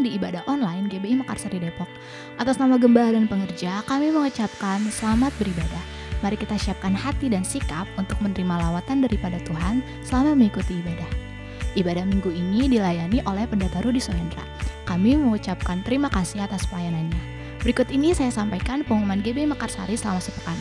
di ibadah online GBI Mekarsari Depok. Atas nama gembala dan pengerja, kami mengucapkan selamat beribadah. Mari kita siapkan hati dan sikap untuk menerima lawatan daripada Tuhan selama mengikuti ibadah. Ibadah minggu ini dilayani oleh Pendeta Rudi Sohendra. Kami mengucapkan terima kasih atas pelayanannya. Berikut ini saya sampaikan pengumuman GBI Mekarsari selama sepekan.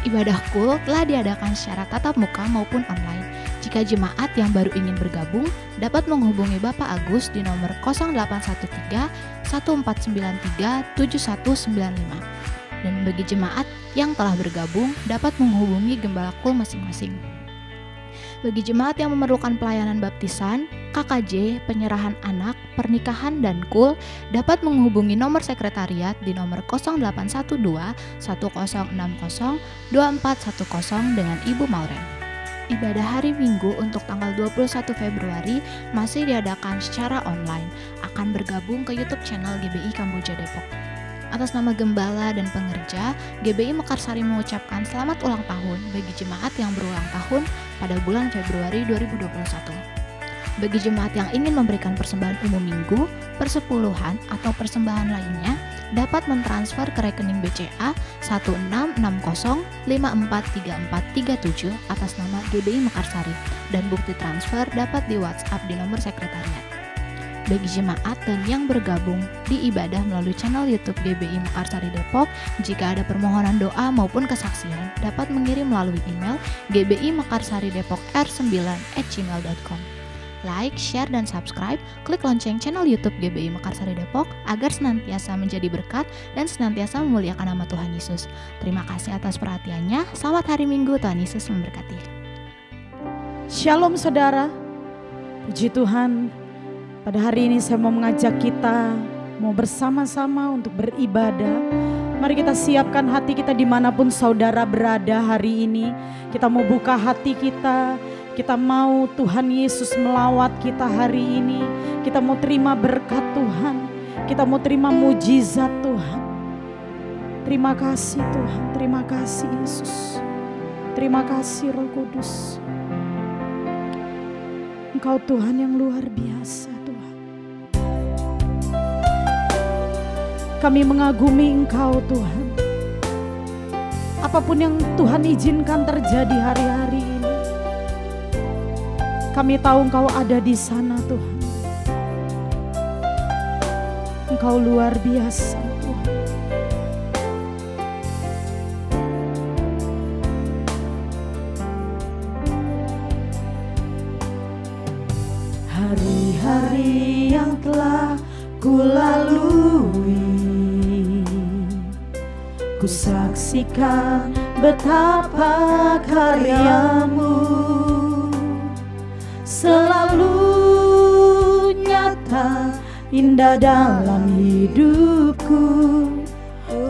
Ibadah KUL telah diadakan secara tatap muka maupun online. Jika jemaat yang baru ingin bergabung, dapat menghubungi Bapak Agus di nomor 0813 1493 7195. Dan bagi jemaat yang telah bergabung, dapat menghubungi Gembala KUL masing-masing. Bagi jemaat yang memerlukan pelayanan baptisan, KKJ, penyerahan anak, pernikahan, dan KUL, dapat menghubungi nomor sekretariat di nomor 0812 1060 2410 dengan Ibu Mauren. Ibadah hari Minggu untuk tanggal 21 Februari masih diadakan secara online, akan bergabung ke YouTube channel GBI Kamboja Depok. Atas nama gembala dan pengerja, GBI Mekarsari mengucapkan selamat ulang tahun bagi jemaat yang berulang tahun pada bulan Februari 2021. Bagi jemaat yang ingin memberikan persembahan umum minggu, persepuluhan, atau persembahan lainnya, dapat mentransfer ke rekening BCA 1660543437 atas nama GBI Mekarsari, dan bukti transfer dapat di WhatsApp di nomor sekretariat. Bagi jemaat dan yang bergabung di ibadah melalui channel YouTube GBI Mekarsari Depok, jika ada permohonan doa maupun kesaksian, dapat mengirim melalui email gbimekarsari-depok-r9@gmail.com. Like, share, dan subscribe, klik lonceng channel YouTube GBI Mekarsari Depok agar senantiasa menjadi berkat dan senantiasa memuliakan nama Tuhan Yesus. Terima kasih atas perhatiannya. Selamat hari Minggu, Tuhan Yesus memberkati. Shalom saudara, puji Tuhan. Pada hari ini saya mau mengajak kita mau bersama-sama untuk beribadah. Mari kita siapkan hati kita dimanapun saudara berada hari ini. Kita mau buka hati kita. Kita mau Tuhan Yesus melawat kita hari ini. Kita mau terima berkat Tuhan. Kita mau terima mujizat Tuhan. Terima kasih Tuhan. Terima kasih Yesus. Terima kasih Roh Kudus. Engkau Tuhan yang luar biasa Tuhan. Kami mengagumi Engkau Tuhan. Apapun yang Tuhan izinkan terjadi hari-hari ini, kami tahu Engkau ada di sana Tuhan. Engkau luar biasa Tuhan. Hari-hari yang telah kulalui, ku saksikan betapa karyamu selalu nyata indah dalam hidupku.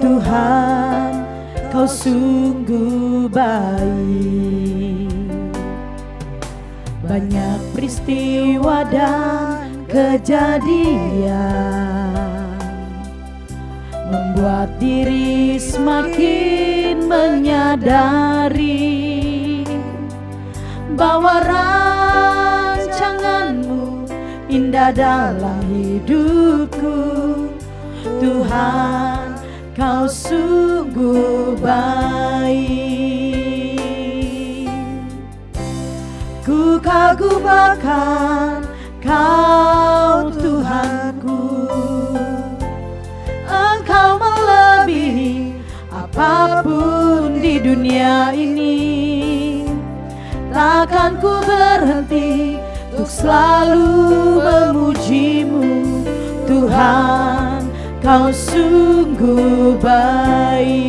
Tuhan, Kau sungguh baik. Banyak peristiwa dan kejadian membuat diri semakin menyadari bahwa rancangan-Mu indah dalam hidupku. Tuhan, Kau sungguh baik. Ku kagum akan Kau Tuhanku. Engkau melebihi apapun di dunia ini. Takkan ku berhenti untuk selalu memuji-Mu. Tuhan, Kau sungguh baik.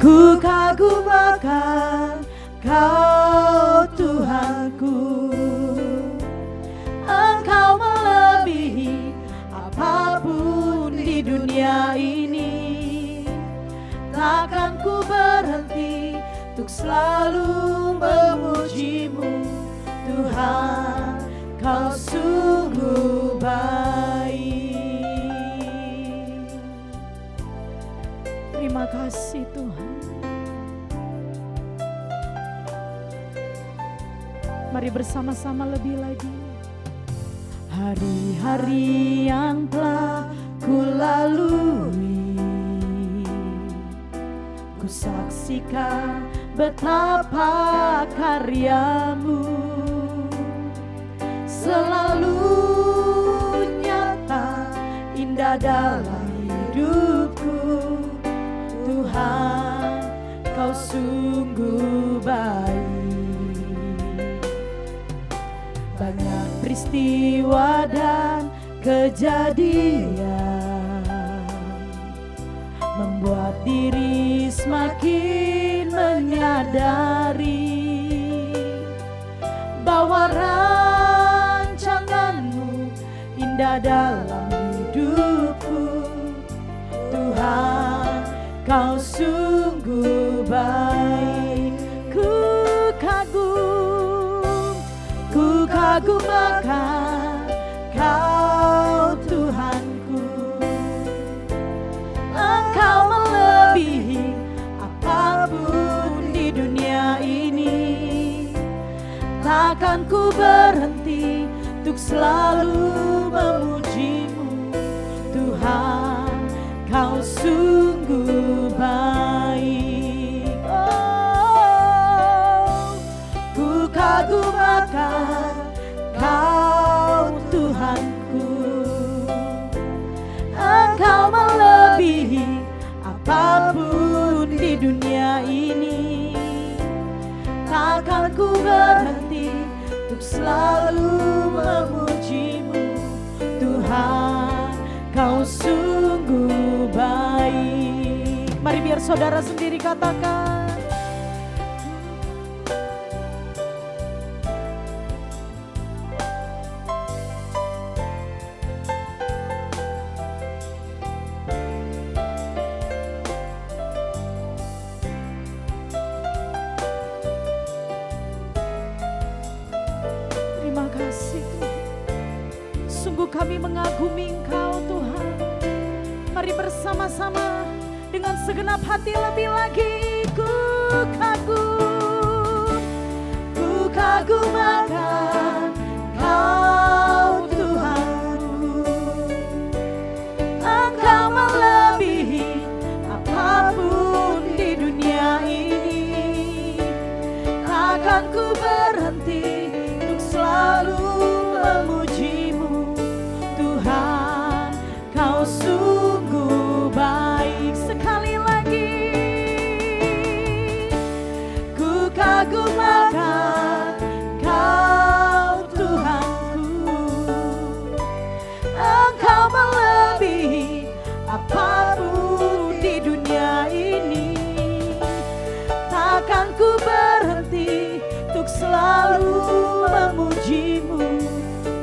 Ku kagum akan Kau Tuhanku. Engkau melebihi apapun di dunia ini. Takkan ku berhenti untuk selalu memuji-Mu. Tuhan, Kau sungguh baik. Terima kasih Tuhan. Mari Mari bersama-sama lebih lagi. Hari-hari yang telah ku lalui, ku saksikan betapa karyamu selalu nyata, indah dalam hidupku. Tuhan, Kau sungguh baik. Banyak peristiwa dan kejadian membuat diri semakin menyadari bahwa rancangan-Mu indah dalam hidupku. Tuhan, Kau sungguh baik. Ku kagum akan Kau Tuhanku. Engkau melebihi apapun di dunia ini. Takkan ku berhenti untuk selalu memuji-Mu. Tuhan, Kau sungguh baik. Oh, ku kagum akan Kau Tuhanku. Engkau melebihi apapun di dunia ini. Takkan ku berhenti untuk selalu memuji-Mu. Tuhan, Kau sungguh baik. Mari biar saudara sendiri katakan. Terima kasih Tuhan. Sungguh kami mengagumi Engkau Tuhan. Mari bersama-sama dengan segenap hati lebih lagi. Ku kagum akan Kau Tuhanku. Engkau melebihi apapun di dunia ini. Takkan ku berhenti untuk selalu memuji-Mu. Tuhan, Kau sungguh baik. Sekali lagi, ku kagum akan Kau Tuhanku. Engkau melebihi apapun di dunia ini. Takkan ku berhenti untuk selalu memuji-Mu.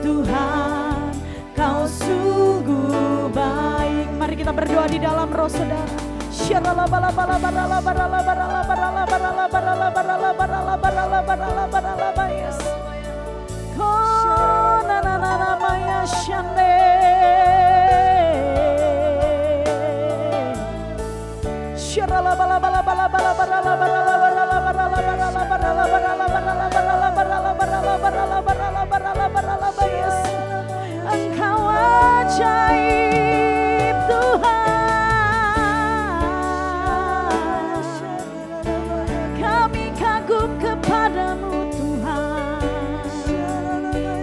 Tuhan, Kau sungguh baik. Mari kita berdoa di dalam roh saudara. Engkau ajaib Tuhan, kami kagum kepadamu Tuhan.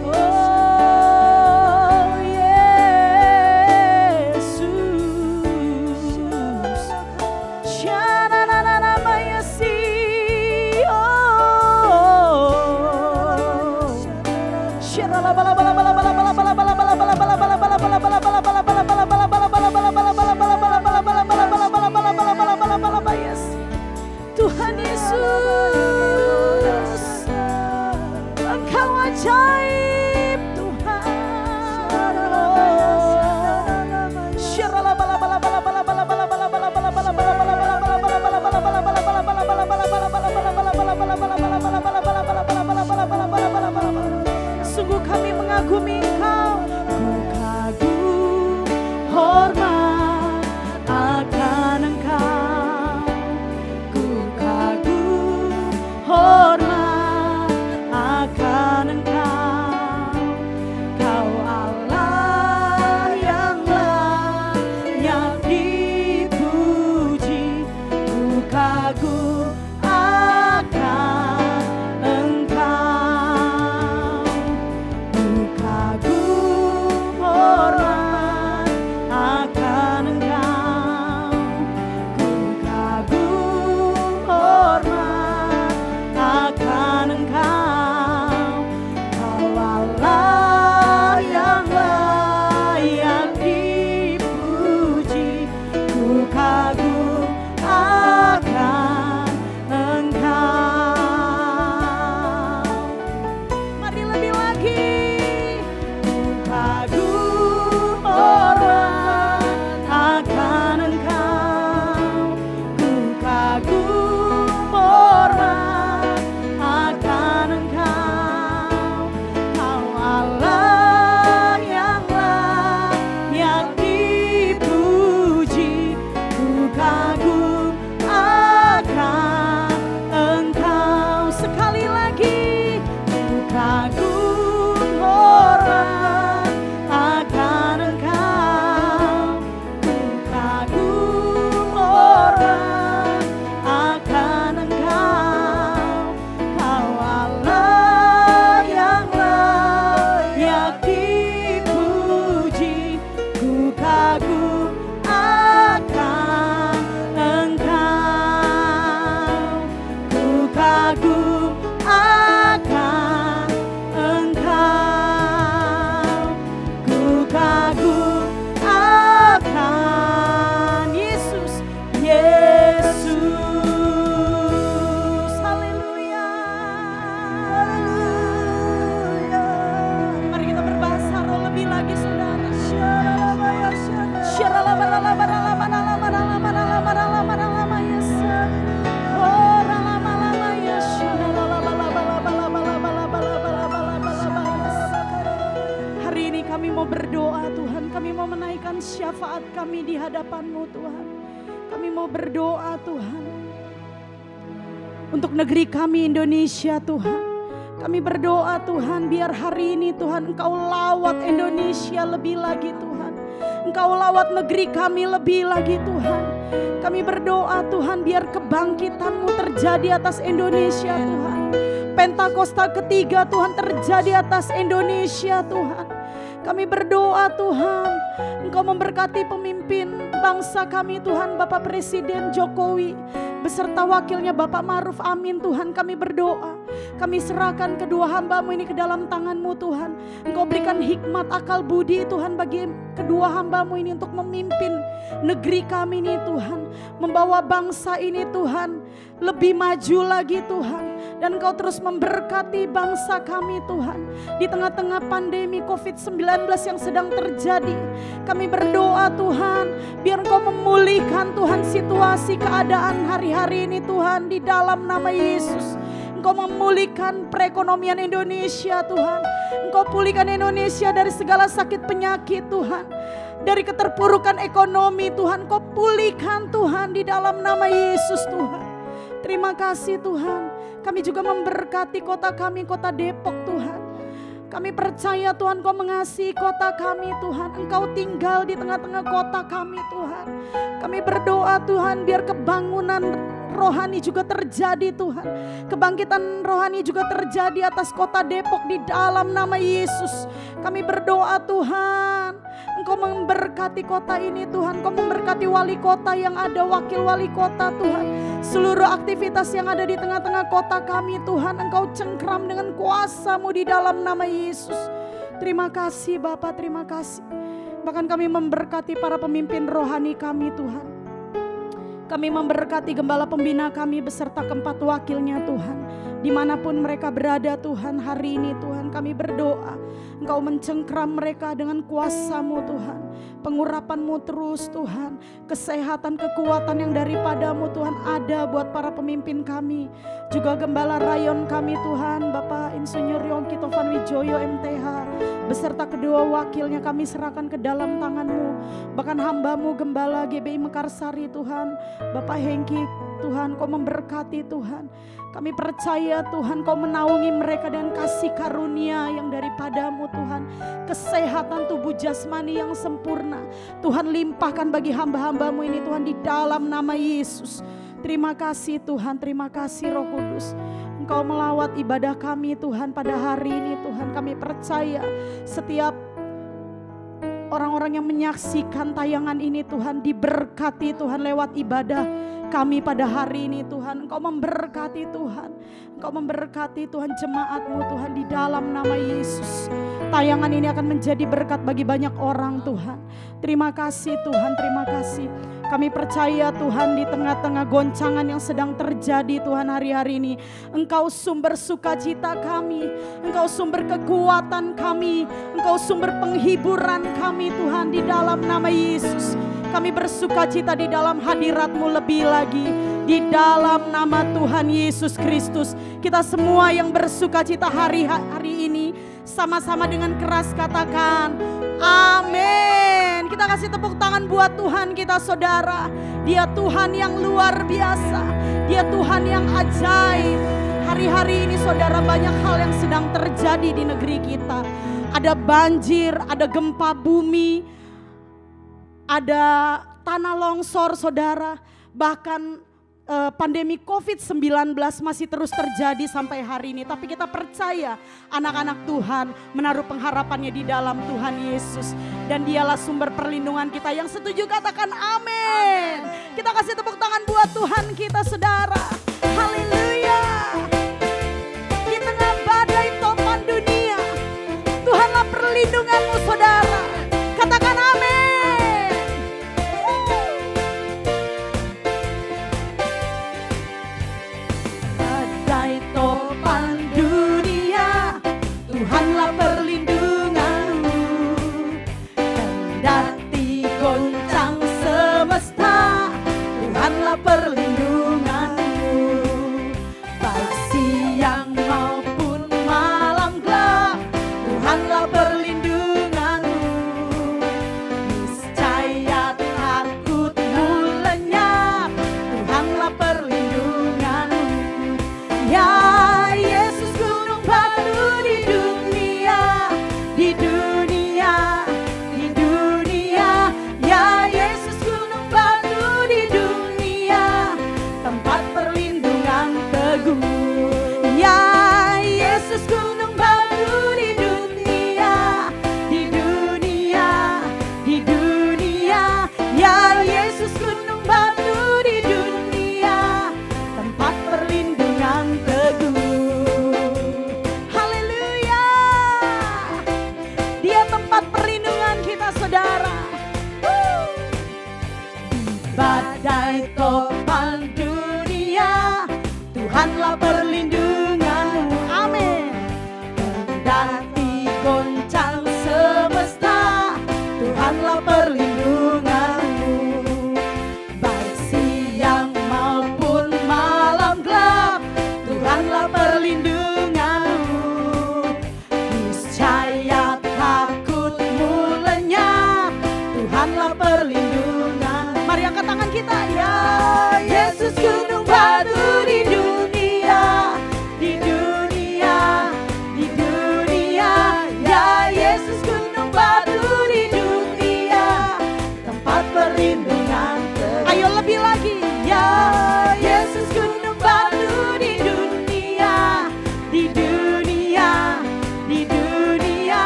Oh Yesus, Shananana Mayasi. Oh, Shalala bala bala bala bala bala bala bala bala bala bala bala bala bala bala bala bala lagi saudara. Hari ini kami mau berdoa Tuhan, kami mau menaikkan syafaat kami di hadapan-Mu Tuhan. Kami mau berdoa Tuhan untuk negeri kami Indonesia Tuhan. Kami berdoa Tuhan biar hari ini Tuhan Engkau lawat Indonesia lebih lagi Tuhan. Engkau lawat negeri kami lebih lagi Tuhan. Kami berdoa Tuhan biar kebangkitan-Mu terjadi atas Indonesia Tuhan. Pentakosta ketiga Tuhan terjadi atas Indonesia Tuhan. Kami berdoa Tuhan, Engkau memberkati pemimpin bangsa kami Tuhan, Bapak Presiden Jokowi beserta wakilnya Bapak Ma'ruf Amin Tuhan. Kami berdoa, kami serahkan kedua hamba-Mu ini ke dalam tangan-Mu Tuhan. Engkau berikan hikmat akal budi Tuhan bagi kedua hamba-Mu ini untuk memimpin negeri kami ini Tuhan. Membawa bangsa ini Tuhan lebih maju lagi Tuhan. Dan Engkau terus memberkati bangsa kami Tuhan. Di tengah-tengah pandemi COVID-19 yang sedang terjadi, kami berdoa Tuhan, biar Engkau memulihkan Tuhan situasi keadaan hari-hari ini Tuhan, di dalam nama Yesus. Engkau memulihkan perekonomian Indonesia Tuhan. Engkau pulihkan Indonesia dari segala sakit penyakit Tuhan. Dari keterpurukan ekonomi Tuhan, Engkau pulihkan Tuhan di dalam nama Yesus Tuhan. Terima kasih Tuhan. Kami juga memberkati kota kami, kota Depok Tuhan. Kami percaya Tuhan Kau mengasihi kota kami Tuhan. Engkau tinggal di tengah-tengah kota kami Tuhan. Kami berdoa Tuhan biar kebangunan rohani juga terjadi Tuhan. Kebangkitan rohani juga terjadi atas kota Depok di dalam nama Yesus. Kami berdoa Tuhan, Engkau memberkati kota ini Tuhan. Engkau memberkati wali kota yang ada, wakil wali kota Tuhan. Seluruh aktivitas yang ada di tengah-tengah kota kami Tuhan, Engkau cengkram dengan kuasa-Mu di dalam nama Yesus. Terima kasih Bapa, terima kasih. Bahkan kami memberkati para pemimpin rohani kami Tuhan. Kami memberkati gembala pembina kami beserta keempat wakilnya Tuhan. Dimanapun mereka berada Tuhan, hari ini Tuhan kami berdoa Engkau mencengkram mereka dengan kuasa-Mu Tuhan. Pengurapan-Mu terus Tuhan. Kesehatan, kekuatan yang daripada-Mu Tuhan ada buat para pemimpin kami. Juga gembala rayon kami Tuhan, Bapak Insinyur Yongki Tovan Wijoyo MTH. Beserta kedua wakilnya kami serahkan ke dalam tangan-Mu. Bahkan hamba-Mu Gembala GBI Mekarsari Tuhan, Bapak Hengki Tuhan, Kau memberkati Tuhan. Kami percaya Tuhan Kau menaungi mereka dengan kasih karunia yang daripada-Mu Tuhan. Kesehatan tubuh jasmani yang sempurna Tuhan limpahkan bagi hamba-hamba-Mu ini Tuhan di dalam nama Yesus. Terima kasih Tuhan, terima kasih Roh Kudus. Engkau melawat ibadah kami Tuhan pada hari ini Tuhan. Kami percaya setiap orang-orang yang menyaksikan tayangan ini Tuhan diberkati Tuhan lewat ibadah kami pada hari ini Tuhan. Engkau memberkati Tuhan. Engkau memberkati Tuhan jemaat-Mu Tuhan di dalam nama Yesus. Tayangan ini akan menjadi berkat bagi banyak orang Tuhan. Terima kasih Tuhan, terima kasih. Kami percaya Tuhan di tengah-tengah goncangan yang sedang terjadi Tuhan hari-hari ini. Engkau sumber sukacita kami. Engkau sumber kekuatan kami. Engkau sumber penghiburan kami Tuhan di dalam nama Yesus. Kami bersukacita di dalam hadirat-Mu lebih lagi. Di dalam nama Tuhan Yesus Kristus. Kita semua yang bersukacita hari ini sama-sama dengan keras katakan amin. Kita kasih tepuk tangan buat Tuhan kita saudara. Dia Tuhan yang luar biasa. Dia Tuhan yang ajaib. Hari-hari ini saudara banyak hal yang sedang terjadi di negeri kita. Ada banjir, ada gempa bumi, ada tanah longsor saudara. Bahkan pandemi COVID-19 masih terus terjadi sampai hari ini. Tapi kita percaya anak-anak Tuhan menaruh pengharapannya di dalam Tuhan Yesus. Dan Dialah sumber perlindungan kita. Yang setuju katakan amin. Kita kasih tepuk tangan buat Tuhan kita saudara. Haleluya. Di tengah badai topan dunia, Tuhanlah perlindunganmu saudara. Katakan amin. Tuhanlah perlindunganmu, badai topan dunia, Tuhanlah perlindunganmu. Amin. Kendati goncang semesta, Tuhanlah perlindunganmu. Baik siang maupun malam gelap, Tuhanlah perlindunganmu. Niscaya takutmu lenyap, Tuhanlah perlindungan. Mari angkat tangan kita. Ya Yesus gunung batu di dunia, di dunia, di dunia. Ya Yesus gunung batu di dunia, tempat perlindungan teguh. Ayo lebih lagi. Ya Yesus gunung batu di dunia, di dunia, di dunia.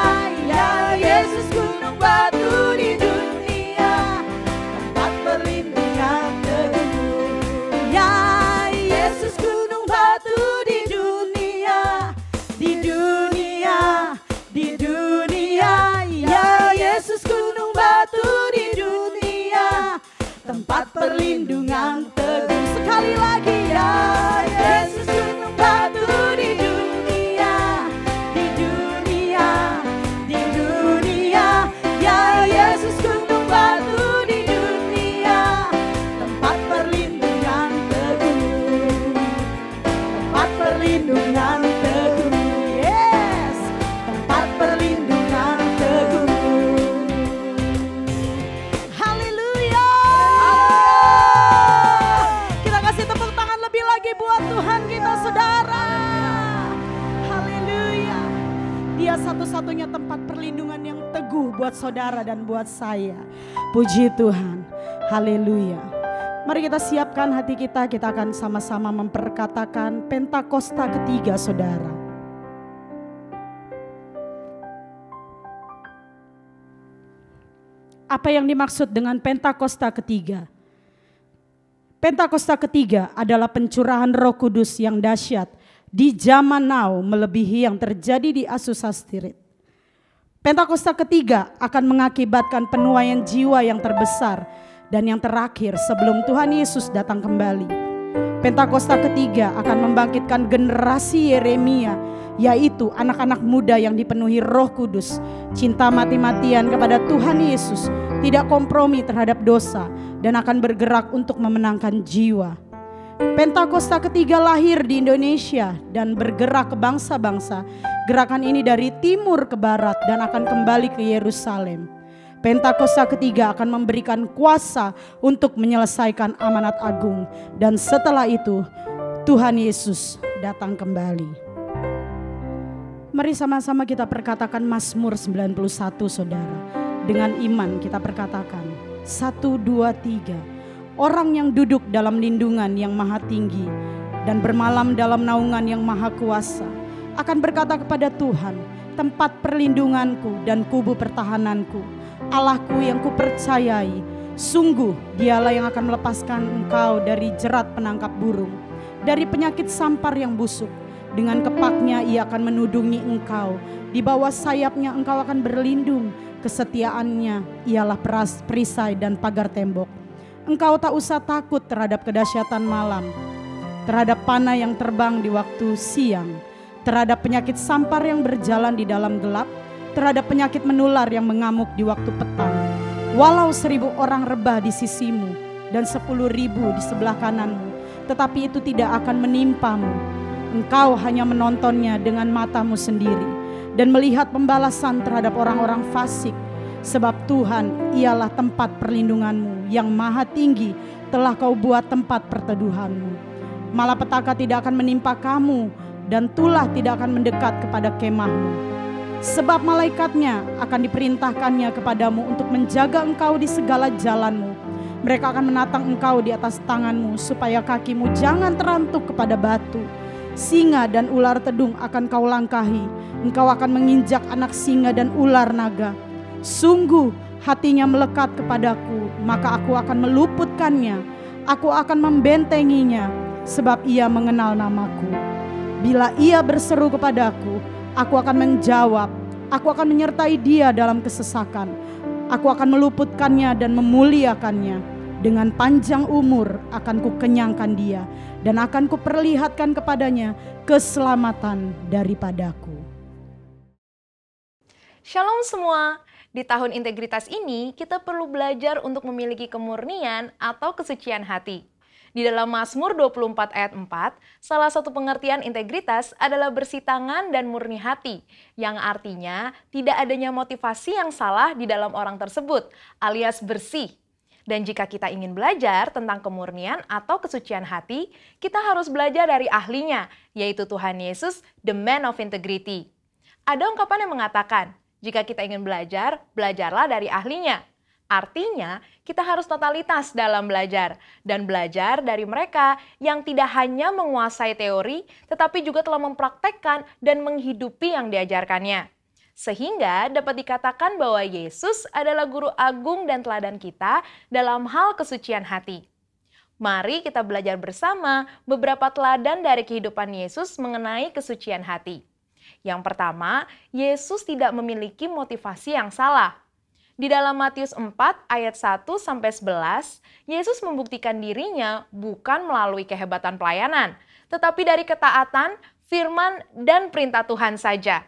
Ya Yesus gunung batu di dunia, tempat perlindungan teguh. Ya Yesus gunung batu di dunia, di dunia, di dunia. Ya Yesus gunung batu di dunia, tempat perlindungan teguh. Sekali lagi. Ya Yesus gunung batu di dunia, di dunia, di dunia. Ya Yesus gunung batu di dunia, tempat perlindungan teguh, tempat perlindungan teguh. Yes, tempat perlindungan teguh. Haleluya. Kita kasih tepuk tangan lebih lagi buat Tuhan kita, saudara. Haleluya. Dia satu-satunya tempat perlindungan yang teguh buat saudara dan buat saya. Puji Tuhan. Haleluya. Mari kita siapkan hati kita. Kita akan sama-sama memperkatakan Pentakosta ketiga, saudara. Apa yang dimaksud dengan Pentakosta ketiga? Pentakosta ketiga adalah pencurahan Roh Kudus yang dahsyat di zaman now melebihi yang terjadi di Azusa Street. Pentakosta ketiga akan mengakibatkan penuaian jiwa yang terbesar dan yang terakhir sebelum Tuhan Yesus datang kembali. Pentakosta ketiga akan membangkitkan generasi Yeremia, yaitu anak-anak muda yang dipenuhi Roh Kudus, cinta mati-matian kepada Tuhan Yesus, tidak kompromi terhadap dosa, dan akan bergerak untuk memenangkan jiwa. Pentakosta ketiga lahir di Indonesia dan bergerak ke bangsa-bangsa. Gerakan ini dari timur ke barat dan akan kembali ke Yerusalem. Pentakosta ketiga akan memberikan kuasa untuk menyelesaikan amanat agung. Dan setelah itu Tuhan Yesus datang kembali. Mari sama-sama kita perkatakan Mazmur 91, saudara. Dengan iman kita perkatakan 1, 2, 3. Orang yang duduk dalam lindungan yang maha tinggi dan bermalam dalam naungan yang maha kuasa akan berkata kepada Tuhan, tempat perlindunganku dan kubu pertahananku, Allahku yang kupercayai, sungguh dialah yang akan melepaskan engkau dari jerat penangkap burung, dari penyakit sampar yang busuk. Dengan kepaknya ia akan menudungi engkau, di bawah sayapnya engkau akan berlindung, kesetiaannya ialah perisai dan pagar tembok. Engkau tak usah takut terhadap kedahsyatan malam, terhadap panah yang terbang di waktu siang, terhadap penyakit sampar yang berjalan di dalam gelap, terhadap penyakit menular yang mengamuk di waktu petang. Walau 1000 orang rebah di sisimu dan 10.000 di sebelah kananmu, tetapi itu tidak akan menimpamu. Engkau hanya menontonnya dengan matamu sendiri dan melihat pembalasan terhadap orang-orang fasik. Sebab Tuhan ialah tempat perlindunganmu yang maha tinggi, telah kau buat tempat perteduhanmu. Malapetaka tidak akan menimpa kamu dan tulah tidak akan mendekat kepada kemahmu. Sebab malaikatnya akan diperintahkannya kepadamu untuk menjaga engkau di segala jalanmu. Mereka akan menatang engkau di atas tanganmu supaya kakimu jangan terantuk kepada batu. Singa dan ular tedung akan kau langkahi. Engkau akan menginjak anak singa dan ular naga. Sungguh hatinya melekat kepadaku, maka aku akan meluputkannya. Aku akan membentenginya, sebab ia mengenal namaku. Bila ia berseru kepadaku, aku akan menjawab. Aku akan menyertai dia dalam kesesakan. Aku akan meluputkannya dan memuliakannya. dengan panjang umur akan kukenyangkan dia, dan akan kuperlihatkan kepadanya keselamatan daripadaku. Shalom semua. Di tahun integritas ini, kita perlu belajar untuk memiliki kemurnian atau kesucian hati. Di dalam Mazmur 24 ayat 4, salah satu pengertian integritas adalah bersih tangan dan murni hati, yang artinya tidak adanya motivasi yang salah di dalam orang tersebut, alias bersih. Dan jika kita ingin belajar tentang kemurnian atau kesucian hati, kita harus belajar dari ahlinya, yaitu Tuhan Yesus, the man of integrity. Ada ungkapan yang mengatakan, jika kita ingin belajar, belajarlah dari ahlinya. Artinya, kita harus totalitas dalam belajar dan belajar dari mereka yang tidak hanya menguasai teori, tetapi juga telah mempraktekkan dan menghidupi yang diajarkannya. Sehingga dapat dikatakan bahwa Yesus adalah guru agung dan teladan kita dalam hal kesucian hati. Mari kita belajar bersama beberapa teladan dari kehidupan Yesus mengenai kesucian hati. Yang pertama, Yesus tidak memiliki motivasi yang salah. Di dalam Matius 4 ayat 1-11, Yesus membuktikan dirinya bukan melalui kehebatan pelayanan, tetapi dari ketaatan, firman, dan perintah Tuhan saja.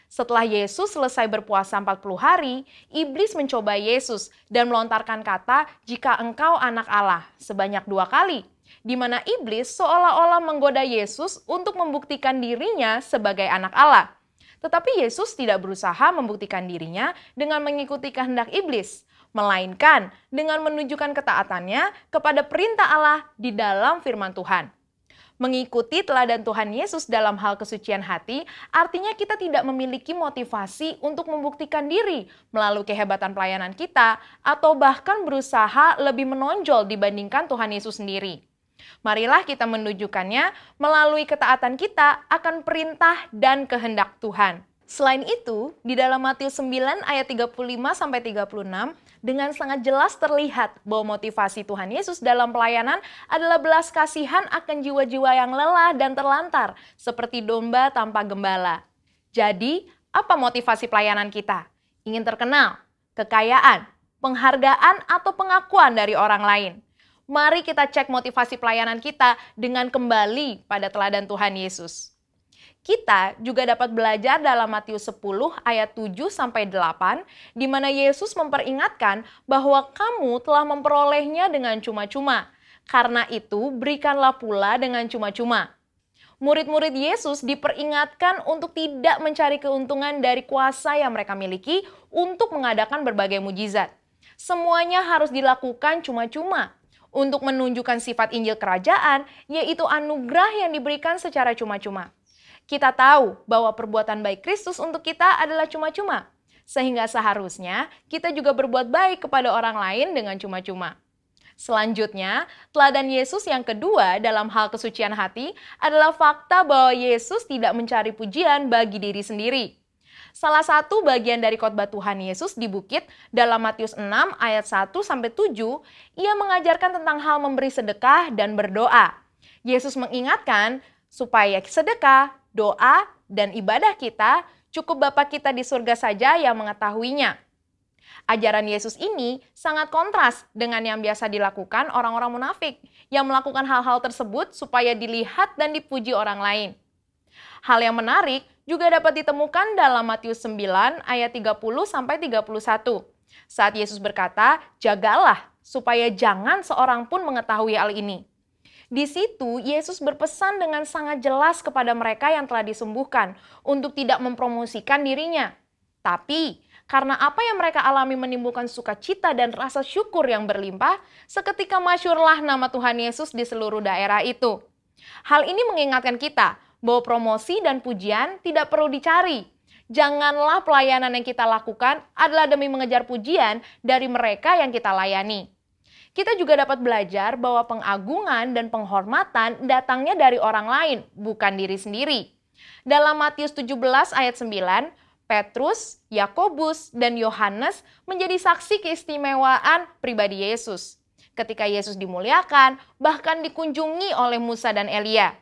Setelah Yesus selesai berpuasa 40 hari, iblis mencoba Yesus dan melontarkan kata, "Jika engkau anak Allah," sebanyak 2 kali, di mana iblis seolah-olah menggoda Yesus untuk membuktikan dirinya sebagai anak Allah. Tetapi Yesus tidak berusaha membuktikan dirinya dengan mengikuti kehendak iblis, melainkan dengan menunjukkan ketaatannya kepada perintah Allah di dalam firman Tuhan. Mengikuti teladan Tuhan Yesus dalam hal kesucian hati artinya kita tidak memiliki motivasi untuk membuktikan diri melalui kehebatan pelayanan kita atau bahkan berusaha lebih menonjol dibandingkan Tuhan Yesus sendiri. Marilah kita menunjukkannya melalui ketaatan kita akan perintah dan kehendak Tuhan. Selain itu, di dalam Matius 9 ayat 35-36, dengan sangat jelas terlihat bahwa motivasi Tuhan Yesus dalam pelayanan adalah belas kasihan akan jiwa-jiwa yang lelah dan terlantar, seperti domba tanpa gembala. Jadi, apa motivasi pelayanan kita? Ingin terkenal, kekayaan, penghargaan, atau pengakuan dari orang lain? Mari kita cek motivasi pelayanan kita dengan kembali pada teladan Tuhan Yesus. Kita juga dapat belajar dalam Matius 10 ayat 7-8, di mana Yesus memperingatkan bahwa kamu telah memperolehnya dengan cuma-cuma. Karena itu, berikanlah pula dengan cuma-cuma. Murid-murid Yesus diperingatkan untuk tidak mencari keuntungan dari kuasa yang mereka miliki untuk mengadakan berbagai mujizat. Semuanya harus dilakukan cuma-cuma untuk menunjukkan sifat Injil Kerajaan, yaitu anugerah yang diberikan secara cuma-cuma. Kita tahu bahwa perbuatan baik Kristus untuk kita adalah cuma-cuma, sehingga seharusnya kita juga berbuat baik kepada orang lain dengan cuma-cuma. Selanjutnya, teladan Yesus yang kedua dalam hal kesucian hati adalah fakta bahwa Yesus tidak mencari pujian bagi diri sendiri. Salah satu bagian dari khotbah Tuhan Yesus di bukit dalam Matius 6 ayat 1-7, ia mengajarkan tentang hal memberi sedekah dan berdoa. Yesus mengingatkan supaya sedekah, doa, dan ibadah kita cukup Bapa kita di surga saja yang mengetahuinya. Ajaran Yesus ini sangat kontras dengan yang biasa dilakukan orang-orang munafik yang melakukan hal-hal tersebut supaya dilihat dan dipuji orang lain. Hal yang menarik juga dapat ditemukan dalam Matius 9 ayat 30-31. Saat Yesus berkata, "Jagalah supaya jangan seorang pun mengetahui hal ini." Di situ Yesus berpesan dengan sangat jelas kepada mereka yang telah disembuhkan untuk tidak mempromosikan dirinya. Tapi karena apa yang mereka alami menimbulkan sukacita dan rasa syukur yang berlimpah, seketika masyhurlah nama Tuhan Yesus di seluruh daerah itu. Hal ini mengingatkan kita bahwa promosi dan pujian tidak perlu dicari. Janganlah pelayanan yang kita lakukan adalah demi mengejar pujian dari mereka yang kita layani. Kita juga dapat belajar bahwa pengagungan dan penghormatan datangnya dari orang lain, bukan diri sendiri. Dalam Matius 17 ayat 9, Petrus, Yakobus, dan Yohanes menjadi saksi keistimewaan pribadi Yesus. Ketika Yesus dimuliakan, bahkan dikunjungi oleh Musa dan Elia.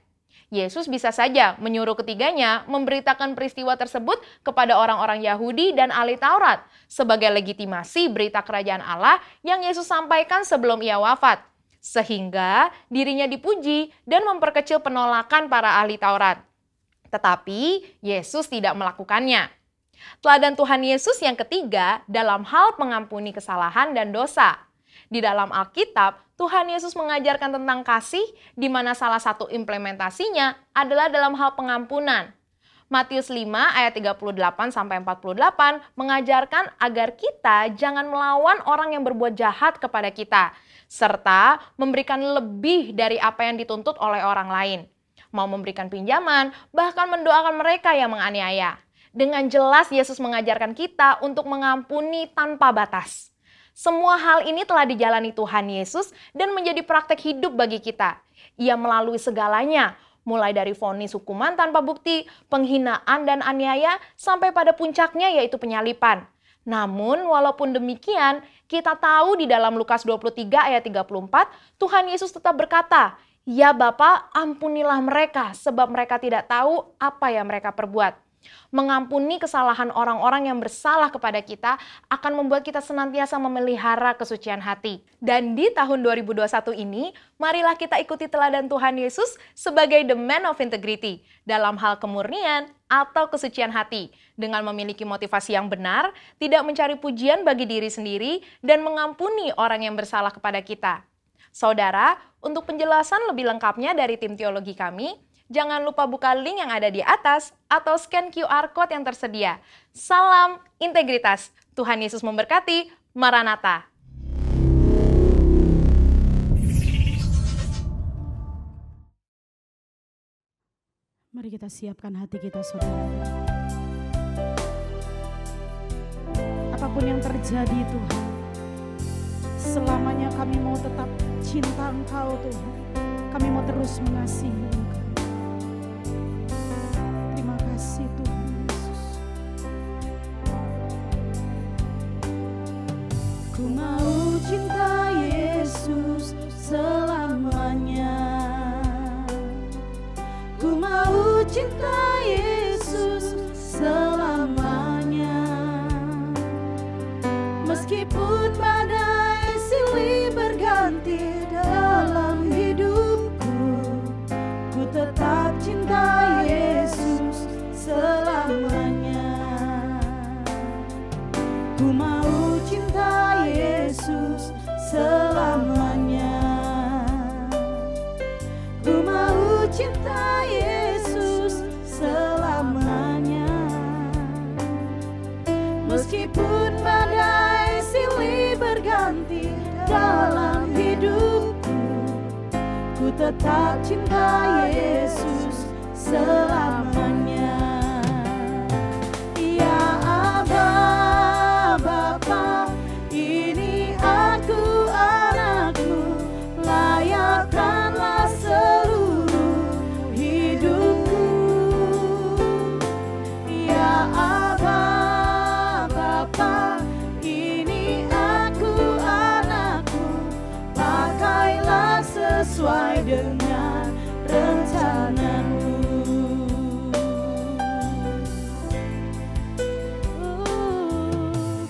Yesus bisa saja menyuruh ketiganya memberitakan peristiwa tersebut kepada orang-orang Yahudi dan ahli Taurat sebagai legitimasi berita kerajaan Allah yang Yesus sampaikan sebelum ia wafat, sehingga dirinya dipuji dan memperkecil penolakan para ahli Taurat. Tetapi Yesus tidak melakukannya. Teladan Tuhan Yesus yang ketiga dalam hal mengampuni kesalahan dan dosa. Di dalam Alkitab, Tuhan Yesus mengajarkan tentang kasih, di mana salah satu implementasinya adalah dalam hal pengampunan. Matius 5 ayat 38-48 mengajarkan agar kita jangan melawan orang yang berbuat jahat kepada kita, serta memberikan lebih dari apa yang dituntut oleh orang lain. Mau memberikan pinjaman, bahkan mendoakan mereka yang menganiaya. Dengan jelas Yesus mengajarkan kita untuk mengampuni tanpa batas. Semua hal ini telah dijalani Tuhan Yesus dan menjadi praktek hidup bagi kita. Ia melalui segalanya, mulai dari vonis hukuman tanpa bukti, penghinaan dan aniaya, sampai pada puncaknya yaitu penyalipan. Namun walaupun demikian, kita tahu di dalam Lukas 23 ayat 34, Tuhan Yesus tetap berkata, "Ya Bapa, ampunilah mereka, sebab mereka tidak tahu apa yang mereka perbuat." Mengampuni kesalahan orang-orang yang bersalah kepada kita akan membuat kita senantiasa memelihara kesucian hati. Dan di tahun 2021 ini, marilah kita ikuti teladan Tuhan Yesus sebagai the man of integrity dalam hal kemurnian atau kesucian hati, dengan memiliki motivasi yang benar, tidak mencari pujian bagi diri sendiri, dan mengampuni orang yang bersalah kepada kita. Saudara, untuk penjelasan lebih lengkapnya dari tim teologi kami, jangan lupa buka link yang ada di atas atau scan QR Code yang tersedia. Salam integritas. Tuhan Yesus memberkati. Maranatha. Mari kita siapkan hati kita, saudara. Apapun yang terjadi, Tuhan, selamanya kami mau tetap cinta Engkau, Tuhan. Kami mau terus mengasihi Engkau. Terima kasih, Tuhan Yesus. Ku mau cinta Yesus selamanya. Ku mau cinta Yesus selamanya. Meskipun badai silih berganti dalam hidupku, ku tetap cinta Yesus selamanya. Ku mau cinta Yesus selamanya. Ku mau cinta Yesus selamanya. Meskipun badai silih berganti dalam hidupku, ku tetap cinta Yesus selamanya. Ya Aba, Bapa, ini aku anakmu, layakkanlah seluruh hidupku. Ya Aba, Bapa, ini aku anakmu, pakailah sesuai dengan rencanamu.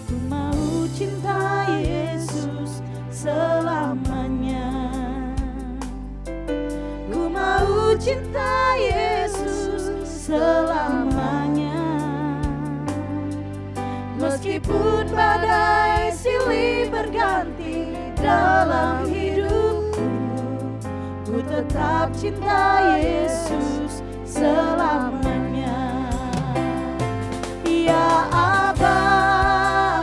Ku mau cinta Yesus selamanya. Ku mau cinta Yesus selamanya. Meskipun badai silih berganti dalam hidupku, ku tetap cinta Yesus selamanya. Ya Aba,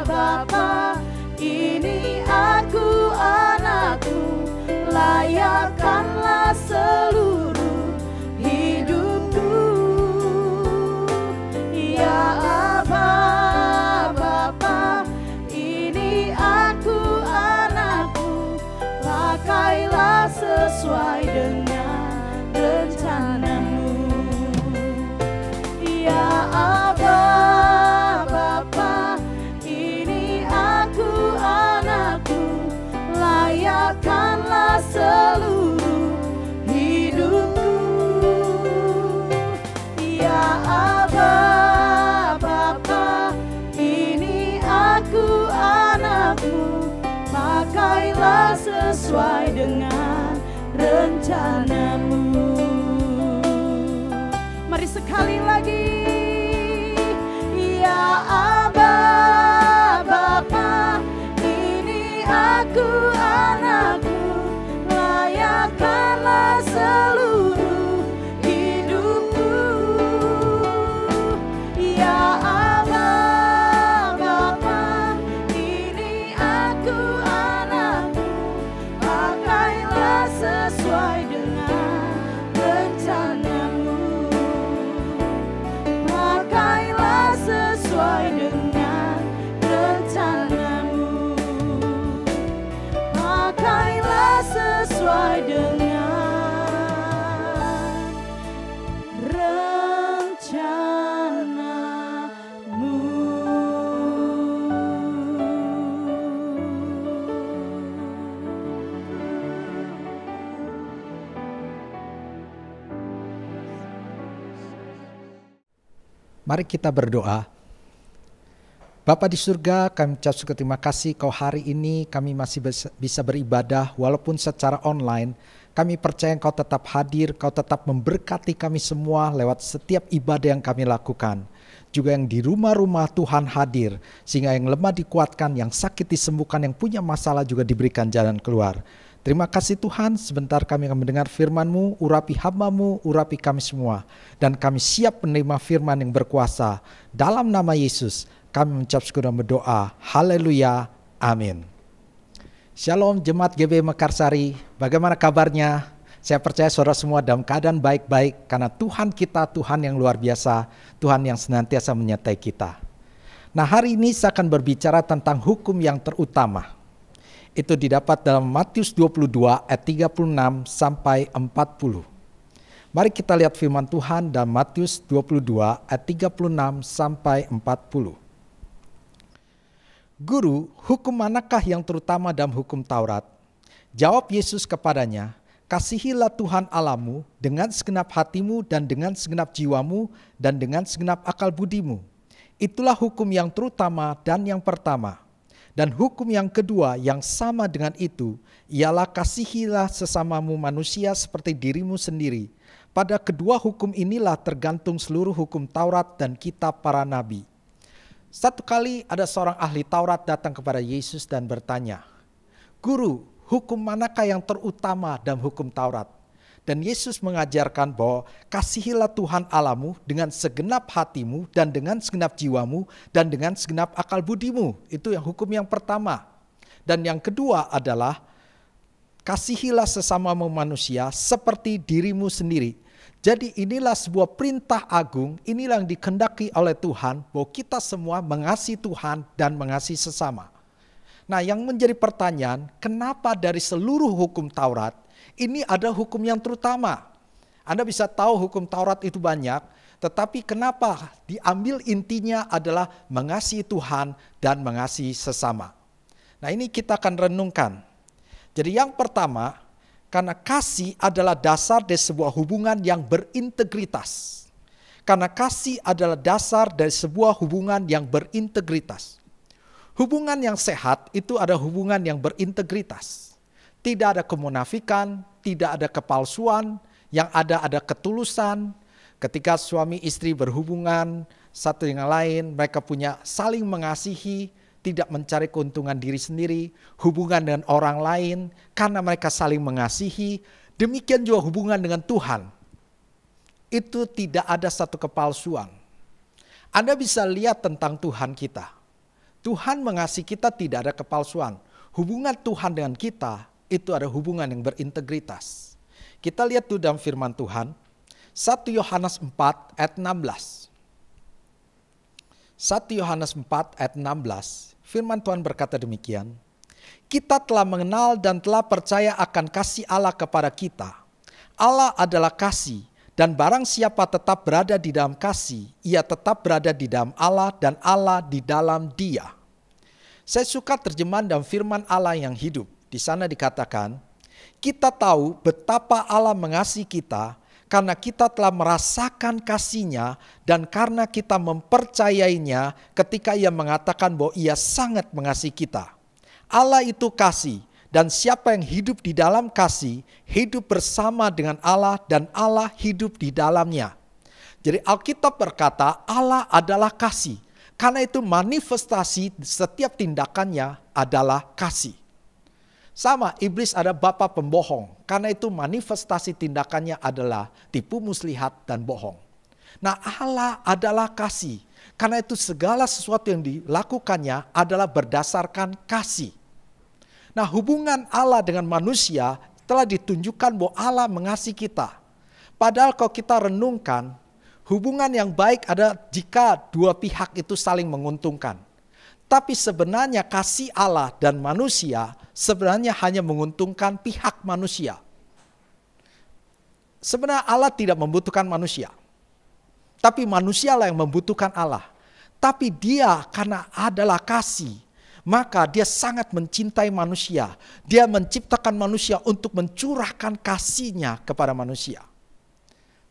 Bapa, ini aku anakmu, layakkanlah seluruh hidupku. Ya Aba, Bapa, ini aku anakmu, pakailah sesuai dengan rencanamu. Ya Aba, Bapa, ini aku anakku, layakkanlah seluruh hidupku. sesuai dengan rencanamu. Mari sekali lagi. Ya Aba Bapa, ini aku anakmu, layakkanlah seluruh hidupku. Ya Aba Bapa, ini aku anakmu, pakailah sesuai dengan rencanamu. Pakailah sesuai dengan rencanamu. Pakailah sesuai dengan rencanamu. Mari kita berdoa. Bapa di surga, kami ucap syukur terima kasih Kau hari ini kami masih bisa beribadah walaupun secara online. Kami percaya Kau tetap hadir, Kau tetap memberkati kami semua lewat setiap ibadah yang kami lakukan. Juga yang di rumah-rumah Tuhan hadir, sehingga yang lemah dikuatkan, yang sakit disembuhkan, yang punya masalah juga diberikan jalan keluar. Terima kasih Tuhan, sebentar kami akan mendengar firman-Mu, urapi hamba-Mu, urapi kami semua. Dan kami siap menerima firman yang berkuasa. Dalam nama Yesus, kami mengucap syukur dan berdoa. Haleluya, amin. Shalom Jemaat GB Mekarsari, bagaimana kabarnya? Saya percaya saudara semua dalam keadaan baik-baik, karena Tuhan kita Tuhan yang luar biasa, Tuhan yang senantiasa menyertai kita. Nah, hari ini saya akan berbicara tentang hukum yang terutama. Itu didapat dalam Matius 22 ayat 36 sampai 40. Mari kita lihat firman Tuhan dalam Matius 22 ayat 36 sampai 40. Guru, hukum manakah yang terutama dalam hukum Taurat? Jawab Yesus kepadanya, kasihilah Tuhan Allahmu dengan segenap hatimu dan dengan segenap jiwamu dan dengan segenap akal budimu. Itulah hukum yang terutama dan yang pertama. Dan hukum yang kedua yang sama dengan itu, ialah kasihilah sesamamu manusia seperti dirimu sendiri. Pada kedua hukum inilah tergantung seluruh hukum Taurat dan kitab para nabi. Satu kali ada seorang ahli Taurat datang kepada Yesus dan bertanya, Guru, hukum manakah yang terutama dalam hukum Taurat? Dan Yesus mengajarkan bahwa kasihilah Tuhan Allahmu dengan segenap hatimu dan dengan segenap jiwamu dan dengan segenap akal budimu. Itu yang hukum yang pertama. Dan yang kedua adalah kasihilah sesamamu manusia seperti dirimu sendiri. Jadi inilah sebuah perintah agung, inilah yang dikehendaki oleh Tuhan bahwa kita semua mengasihi Tuhan dan mengasihi sesama. Nah, yang menjadi pertanyaan, kenapa dari seluruh hukum Taurat ini ada hukum yang terutama? Anda bisa tahu hukum Taurat itu banyak, tetapi kenapa diambil intinya adalah mengasihi Tuhan dan mengasihi sesama? Nah, ini kita akan renungkan. Jadi yang pertama, karena kasih adalah dasar dari sebuah hubungan yang berintegritas. Karena kasih adalah dasar dari sebuah hubungan yang berintegritas. Hubungan yang sehat itu ada hubungan yang berintegritas. Tidak ada kemunafikan, tidak ada kepalsuan, yang ada ketulusan. Ketika suami istri berhubungan satu dengan lain, mereka punya saling mengasihi, tidak mencari keuntungan diri sendiri, hubungan dengan orang lain karena mereka saling mengasihi. Demikian juga hubungan dengan Tuhan. Itu tidak ada satu kepalsuan. Anda bisa lihat tentang Tuhan kita. Tuhan mengasihi kita, tidak ada kepalsuan. Hubungan Tuhan dengan kita itu ada hubungan yang berintegritas. Kita lihat tuh dalam firman Tuhan, 1 Yohanes 4 ayat 16. 1 Yohanes 4 ayat 16, firman Tuhan berkata demikian, kita telah mengenal dan telah percaya akan kasih Allah kepada kita. Allah adalah kasih, dan barang siapa tetap berada di dalam kasih, ia tetap berada di dalam Allah dan Allah di dalam dia. Saya suka terjemahan dalam firman Allah yang hidup. Di sana dikatakan, kita tahu betapa Allah mengasihi kita karena kita telah merasakan kasih-Nya dan karena kita mempercayainya ketika Ia mengatakan bahwa Ia sangat mengasihi kita. Allah itu kasih Dan siapa yang hidup di dalam kasih, hidup bersama dengan Allah dan Allah hidup di dalamnya. Jadi Alkitab berkata Allah adalah kasih. Karena itu manifestasi setiap tindakannya adalah kasih. Sama, iblis ada bapa pembohong. Karena itu manifestasi tindakannya adalah tipu muslihat dan bohong. Nah, Allah adalah kasih. Karena itu segala sesuatu yang dilakukannya adalah berdasarkan kasih. Nah, hubungan Allah dengan manusia telah ditunjukkan bahwa Allah mengasihi kita. Padahal kalau kita renungkan, hubungan yang baik ada jika dua pihak itu saling menguntungkan. Tapi sebenarnya kasih Allah dan manusia sebenarnya hanya menguntungkan pihak manusia. Sebenarnya Allah tidak membutuhkan manusia. Tapi manusialah yang membutuhkan Allah. Tapi dia karena adalah kasih, maka dia sangat mencintai manusia. Dia menciptakan manusia untuk mencurahkan kasihnya kepada manusia.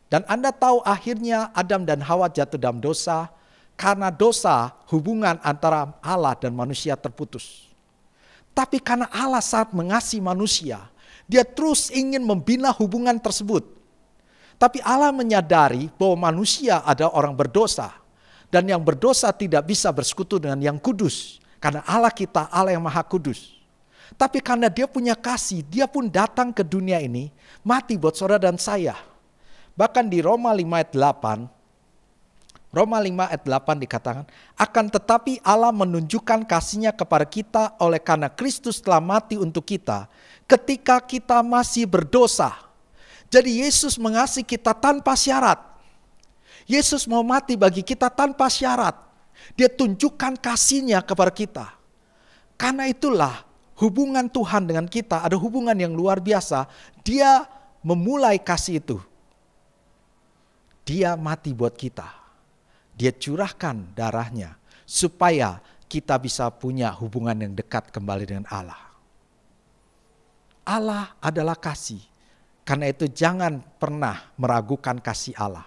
Dan Anda tahu akhirnya Adam dan Hawa jatuh dalam dosa. Karena dosa, hubungan antara Allah dan manusia terputus. Tapi karena Allah saat mengasihi manusia, dia terus ingin membina hubungan tersebut. Tapi Allah menyadari bahwa manusia adalah orang berdosa. Dan yang berdosa tidak bisa bersekutu dengan yang kudus. Karena Allah kita, Allah yang maha kudus. Tapi karena dia punya kasih, dia pun datang ke dunia ini, mati buat saudara dan saya. Bahkan di Roma 5 ayat 8, Roma 5 ayat 8 dikatakan, akan tetapi Allah menunjukkan kasihnya kepada kita oleh karena Kristus telah mati untuk kita ketika kita masih berdosa. Jadi Yesus mengasihi kita tanpa syarat. Yesus mau mati bagi kita tanpa syarat. Dia tunjukkan kasihnya kepada kita. Karena itulah hubungan Tuhan dengan kita ada hubungan yang luar biasa. Dia memulai kasih itu. Dia mati buat kita. Dia curahkan darahnya supaya kita bisa punya hubungan yang dekat kembali dengan Allah. Allah adalah kasih. Karena itu jangan pernah meragukan kasih Allah.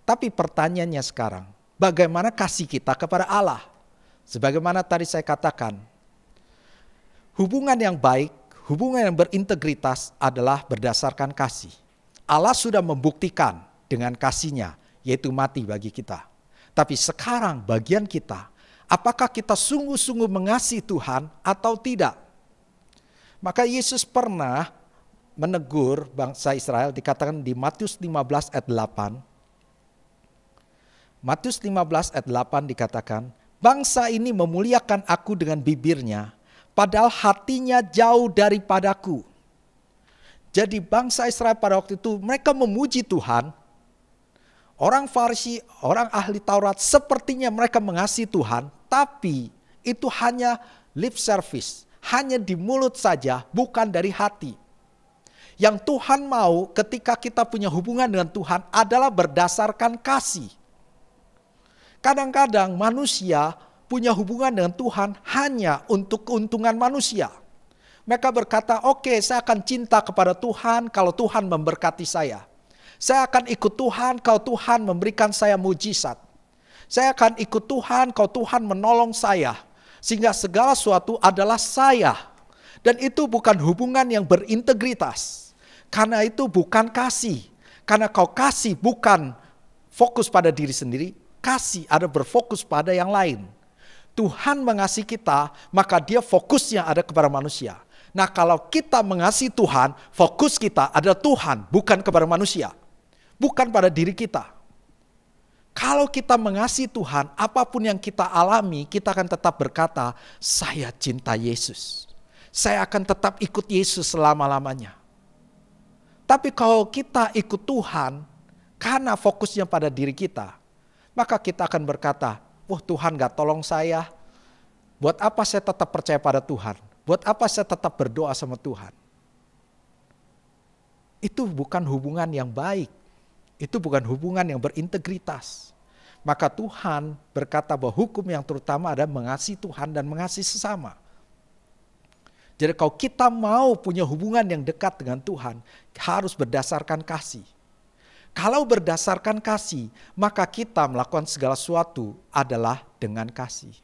Tapi pertanyaannya sekarang, bagaimana kasih kita kepada Allah? Sebagaimana tadi saya katakan, hubungan yang baik, hubungan yang berintegritas adalah berdasarkan kasih. Allah sudah membuktikan dengan kasihnya, yaitu mati bagi kita. Tapi sekarang bagian kita, apakah kita sungguh-sungguh mengasihi Tuhan atau tidak? Maka Yesus pernah menegur bangsa Israel, dikatakan di Matius 15 ayat 8. Matius 15 ayat 8 dikatakan, bangsa ini memuliakan aku dengan bibirnya, padahal hatinya jauh daripadaku. Jadi bangsa Israel pada waktu itu mereka memuji Tuhan. Orang Farisi, orang ahli Taurat sepertinya mereka mengasihi Tuhan, tapi itu hanya lip service, hanya di mulut saja, bukan dari hati. Yang Tuhan mau ketika kita punya hubungan dengan Tuhan adalah berdasarkan kasih. Kadang-kadang manusia punya hubungan dengan Tuhan hanya untuk keuntungan manusia. Mereka berkata, oke, saya akan cinta kepada Tuhan kalau Tuhan memberkati saya. Saya akan ikut Tuhan kalau Tuhan memberikan saya mujizat. Saya akan ikut Tuhan kalau Tuhan menolong saya. Sehingga segala sesuatu adalah saya. Dan itu bukan hubungan yang berintegritas. Karena itu bukan kasih. Karena kau kasih bukan fokus pada diri sendiri. Kasih ada berfokus pada yang lain. Tuhan mengasihi kita, maka dia fokusnya ada kepada manusia. Nah, kalau kita mengasihi Tuhan, fokus kita adalah Tuhan, bukan kepada manusia. Bukan pada diri kita. Kalau kita mengasihi Tuhan, apapun yang kita alami, kita akan tetap berkata, saya cinta Yesus. Saya akan tetap ikut Yesus selama-lamanya. Tapi kalau kita ikut Tuhan, karena fokusnya pada diri kita, maka kita akan berkata, wah Tuhan gak tolong saya. Buat apa saya tetap percaya pada Tuhan? Buat apa saya tetap berdoa sama Tuhan? Itu bukan hubungan yang baik. Itu bukan hubungan yang berintegritas. Maka Tuhan berkata bahwa hukum yang terutama adalah mengasihi Tuhan dan mengasihi sesama. Jadi kalau kita mau punya hubungan yang dekat dengan Tuhan, harus berdasarkan kasih. Kalau berdasarkan kasih, maka kita melakukan segala sesuatu adalah dengan kasih.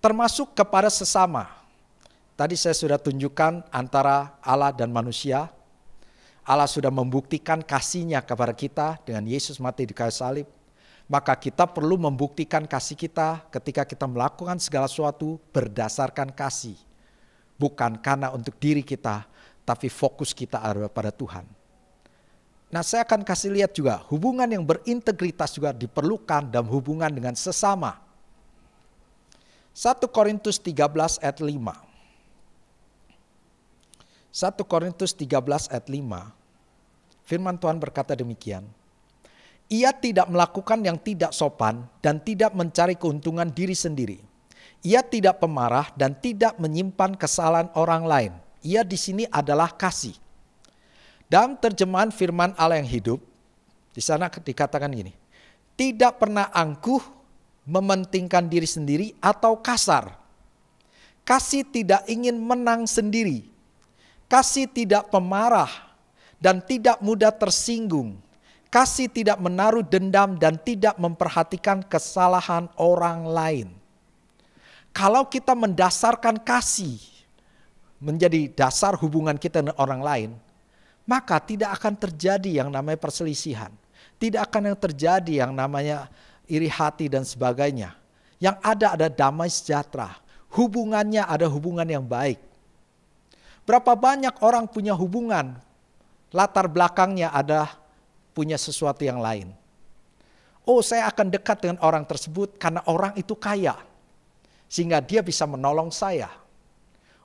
Termasuk kepada sesama. Tadi saya sudah tunjukkan antara Allah dan manusia. Allah sudah membuktikan kasih-Nya kepada kita dengan Yesus mati di kayu salib. Maka kita perlu membuktikan kasih kita ketika kita melakukan segala sesuatu berdasarkan kasih. Bukan karena untuk diri kita, tapi fokus kita ada pada Tuhan. Nah, saya akan kasih lihat juga hubungan yang berintegritas juga diperlukan dalam hubungan dengan sesama. 1 Korintus 13 ayat 5. 1 Korintus 13 ayat 5. Firman Tuhan berkata demikian. Ia tidak melakukan yang tidak sopan dan tidak mencari keuntungan diri sendiri. Ia tidak pemarah dan tidak menyimpan kesalahan orang lain. Ia di sini adalah kasih. Dalam terjemahan firman Allah yang hidup, di sana dikatakan gini. Tidak pernah angkuh, mementingkan diri sendiri atau kasar. Kasih tidak ingin menang sendiri. Kasih tidak pemarah dan tidak mudah tersinggung. Kasih tidak menaruh dendam dan tidak memperhatikan kesalahan orang lain. Kalau kita mendasarkan kasih menjadi dasar hubungan kita dengan orang lain, maka tidak akan terjadi yang namanya perselisihan. Tidak akan yang terjadi yang namanya iri hati dan sebagainya. Yang ada damai sejahtera. Hubungannya ada hubungan yang baik. Berapa banyak orang punya hubungan, latar belakangnya ada punya sesuatu yang lain. Oh, saya akan dekat dengan orang tersebut karena orang itu kaya. Sehingga dia bisa menolong saya.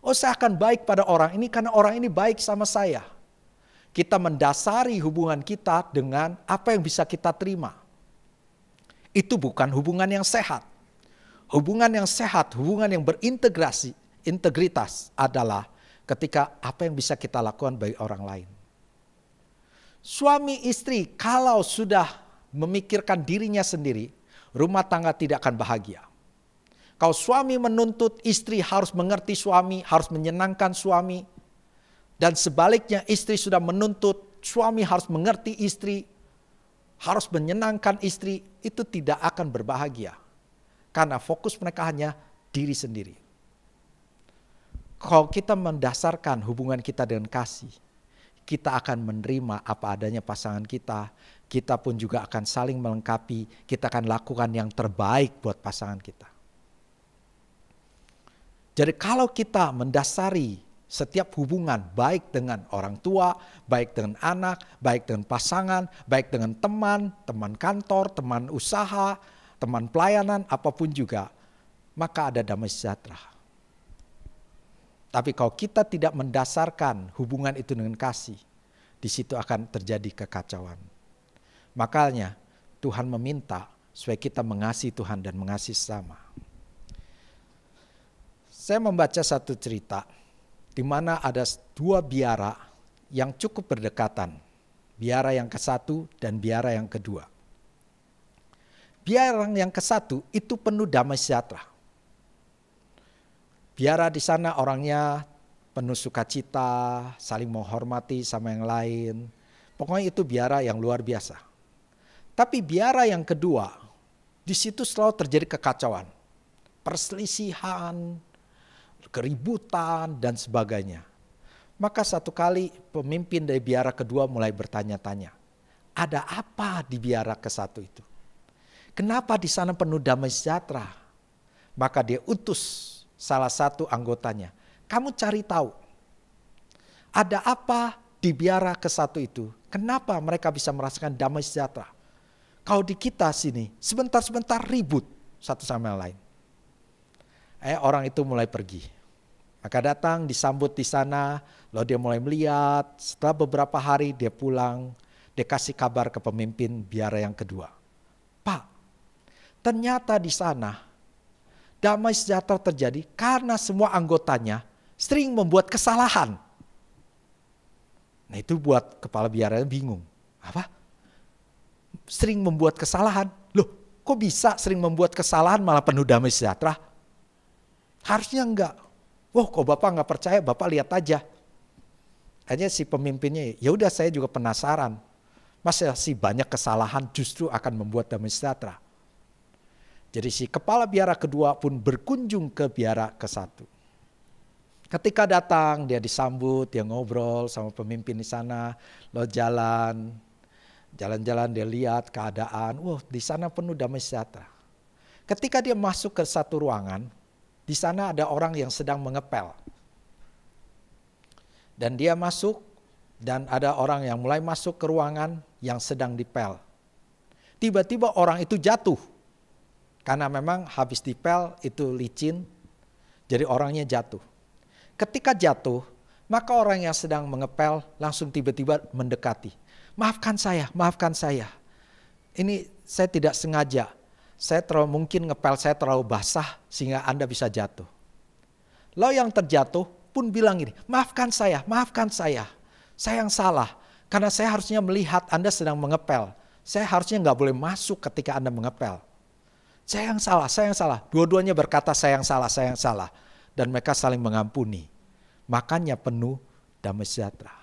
Oh, saya akan baik pada orang ini karena orang ini baik sama saya. Kita mendasari hubungan kita dengan apa yang bisa kita terima. Itu bukan hubungan yang sehat. Hubungan yang sehat, hubungan yang berintegrasi, integritas adalah ketika apa yang bisa kita lakukan bagi orang lain. Suami istri kalau sudah memikirkan dirinya sendiri, rumah tangga tidak akan bahagia. Kalau suami menuntut istri harus mengerti suami, harus menyenangkan suami. Dan sebaliknya istri sudah menuntut suami harus mengerti istri, harus menyenangkan istri, itu tidak akan berbahagia. Karena fokus mereka hanya diri sendiri. Kalau kita mendasarkan hubungan kita dengan kasih, kita akan menerima apa adanya pasangan kita. Kita pun juga akan saling melengkapi. Kita akan lakukan yang terbaik buat pasangan kita. Jadi kalau kita mendasari setiap hubungan baik dengan orang tua, baik dengan anak, baik dengan pasangan, baik dengan teman, teman kantor, teman usaha, teman pelayanan, apapun juga, maka ada damai sejahtera. Tapi kalau kita tidak mendasarkan hubungan itu dengan kasih, di situ akan terjadi kekacauan. Makanya Tuhan meminta supaya kita mengasihi Tuhan dan mengasihi sesama. Saya membaca satu cerita di mana ada dua biara yang cukup berdekatan. Biara yang ke-1 dan biara yang kedua. Biara yang ke-1 itu penuh damai sejahtera. Biara di sana orangnya penuh sukacita, saling menghormati sama yang lain. Pokoknya itu biara yang luar biasa. Tapi biara yang kedua, di situ selalu terjadi kekacauan, perselisihan, keributan dan sebagainya. Maka satu kali pemimpin dari biara kedua mulai bertanya-tanya, ada apa di biara ke-1 itu? Kenapa di sana penuh damai sejahtera? Maka dia utus salah satu anggotanya, kamu cari tahu, ada apa di biara ke-1 itu? Kenapa mereka bisa merasakan damai sejahtera? Kalau di kita sini, sebentar-sebentar ribut satu sama yang lain. Orang itu mulai pergi. Maka datang, disambut di sana, lalu dia mulai melihat, setelah beberapa hari dia pulang, dia kasih kabar ke pemimpin biara yang kedua. Pak, ternyata di sana, damai sejahtera terjadi karena semua anggotanya sering membuat kesalahan. Nah itu buat kepala biaranya bingung. Apa? Sering membuat kesalahan? Loh kok bisa sering membuat kesalahan malah penuh damai sejahtera? Harusnya enggak. Wah kok Bapak enggak percaya, Bapak lihat aja. Hanya si pemimpinnya, ya udah saya juga penasaran. Masa sih banyak kesalahan justru akan membuat damai sejahtera? Jadi si kepala biara kedua pun berkunjung ke biara ke-1. Ketika datang, dia disambut, dia ngobrol sama pemimpin di sana, lalu jalan-jalan dia lihat keadaan, di sana penuh damai sejahtera. Ketika dia masuk ke satu ruangan, di sana ada orang yang sedang mengepel. Dan dia masuk, dan ada orang yang mulai masuk ke ruangan yang sedang dipel. Tiba-tiba orang itu jatuh, karena memang habis dipel itu licin, jadi orangnya jatuh. Ketika jatuh, maka orang yang sedang mengepel langsung tiba-tiba mendekati. Maafkan saya. Ini saya tidak sengaja. Mungkin ngepel saya terlalu basah sehingga Anda bisa jatuh. Lalu yang terjatuh pun bilang gini, maafkan saya. Saya yang salah. Karena saya harusnya melihat Anda sedang mengepel. Saya harusnya nggak boleh masuk ketika Anda mengepel. Saya yang salah. Dua-duanya berkata saya yang salah. Dan mereka saling mengampuni. Makanya penuh damai sejahtera.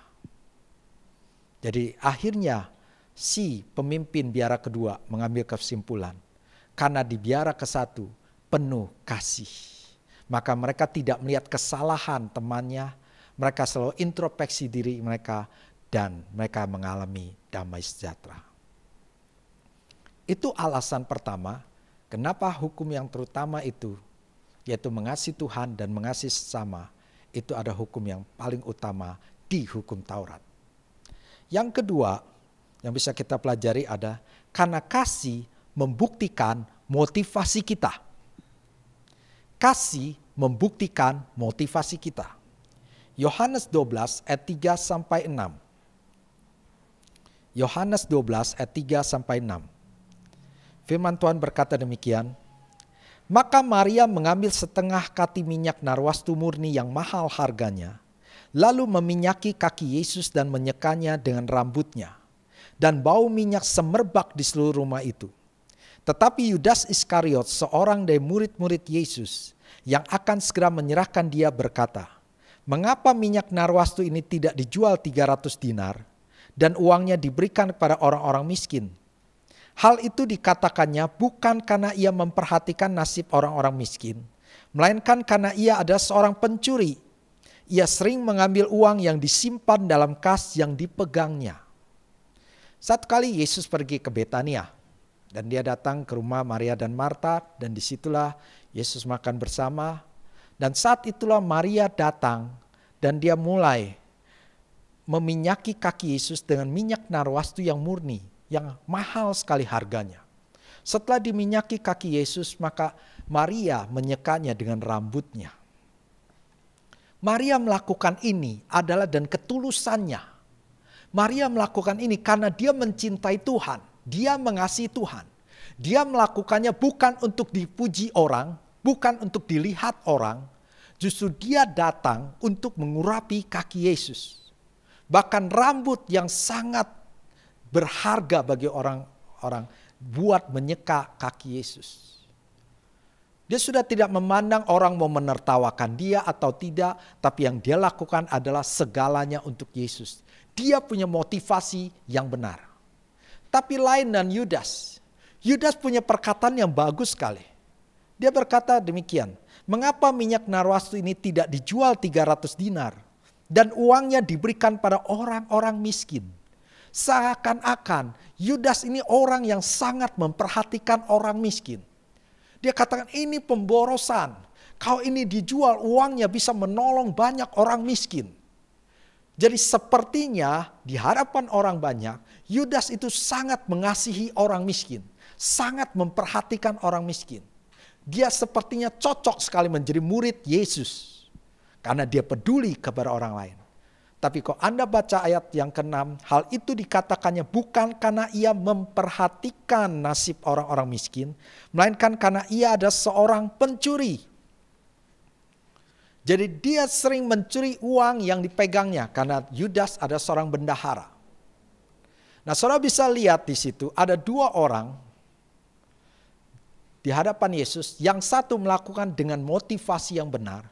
Jadi akhirnya si pemimpin biara kedua mengambil kesimpulan. Karena di biara ke-1 penuh kasih. Maka mereka tidak melihat kesalahan temannya. Mereka selalu introspeksi diri mereka. Dan mereka mengalami damai sejahtera. Itu alasan pertama. Kenapa hukum yang terutama itu, yaitu mengasihi Tuhan dan mengasihi sesama, itu ada hukum yang paling utama di hukum Taurat. Yang kedua yang bisa kita pelajari ada karena kasih membuktikan motivasi kita. Kasih membuktikan motivasi kita. Yohanes 12 ayat 3 sampai 6. Yohanes 12 ayat 3 sampai 6. Firman Tuhan berkata demikian. Maka Maria mengambil setengah kati minyak narwastu murni yang mahal harganya, lalu meminyaki kaki Yesus dan menyekanya dengan rambutnya. Dan bau minyak semerbak di seluruh rumah itu. Tetapi Yudas Iskariot, seorang dari murid-murid Yesus, yang akan segera menyerahkan dia berkata, mengapa minyak narwastu ini tidak dijual 300 dinar, dan uangnya diberikan kepada orang-orang miskin? Hal itu dikatakannya bukan karena ia memperhatikan nasib orang-orang miskin, melainkan karena ia adalah seorang pencuri. Ia sering mengambil uang yang disimpan dalam kas yang dipegangnya. Satu kali Yesus pergi ke Betania, dan dia datang ke rumah Maria dan Marta, dan disitulah Yesus makan bersama. Dan saat itulah Maria datang, dan dia mulai meminyaki kaki Yesus dengan minyak narwastu yang murni, yang mahal sekali harganya. Setelah diminyaki kaki Yesus, maka Maria menyekanya dengan rambutnya. Maria melakukan ini adalah dan ketulusannya. Maria melakukan ini karena dia mencintai Tuhan. Dia mengasihi Tuhan. Dia melakukannya bukan untuk dipuji orang, bukan untuk dilihat orang. Justru dia datang untuk mengurapi kaki Yesus. Bahkan rambut yang sangat berharga bagi orang-orang buat menyeka kaki Yesus. Dia sudah tidak memandang orang mau menertawakan dia atau tidak, tapi yang dia lakukan adalah segalanya untuk Yesus. Dia punya motivasi yang benar. Tapi lain dan Yudas. Yudas punya perkataan yang bagus sekali. Dia berkata demikian, mengapa minyak narwastu ini tidak dijual 300 dinar dan uangnya diberikan pada orang-orang miskin? Seakan-akan Yudas ini orang yang sangat memperhatikan orang miskin. Dia katakan ini pemborosan. Kalau ini dijual uangnya bisa menolong banyak orang miskin. Jadi sepertinya di hadapan orang banyak, Yudas itu sangat mengasihi orang miskin. Sangat memperhatikan orang miskin. Dia sepertinya cocok sekali menjadi murid Yesus. Karena dia peduli kepada orang lain. Tapi kalau Anda baca ayat yang ke-6, hal itu dikatakannya bukan karena ia memperhatikan nasib orang-orang miskin, melainkan karena ia adalah seorang pencuri. Jadi dia sering mencuri uang yang dipegangnya karena Yudas adalah seorang bendahara. Nah, saudara bisa lihat di situ ada dua orang di hadapan Yesus, yang satu melakukan dengan motivasi yang benar,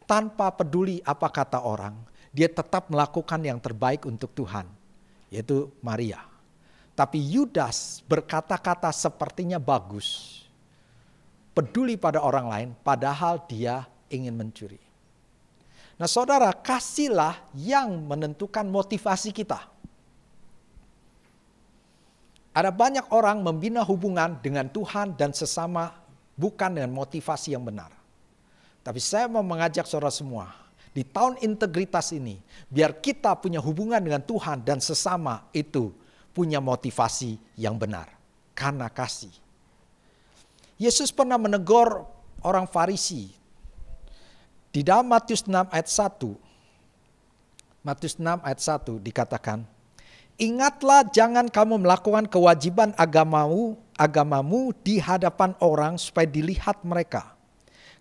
tanpa peduli apa kata orang. Dia tetap melakukan yang terbaik untuk Tuhan, yaitu Maria. Tapi Yudas berkata-kata sepertinya bagus, peduli pada orang lain, padahal dia ingin mencuri. Nah saudara, kasihlah yang menentukan motivasi kita. Ada banyak orang membina hubungan dengan Tuhan dan sesama bukan dengan motivasi yang benar. Tapi saya mau mengajak saudara semua, di tahun integritas ini, biar kita punya hubungan dengan Tuhan dan sesama itu punya motivasi yang benar. Karena kasih. Yesus pernah menegur orang Farisi. Di dalam Matius 6 ayat 1. Matius 6 ayat 1 dikatakan, ingatlah jangan kamu melakukan kewajiban agamamu di hadapan orang supaya dilihat mereka.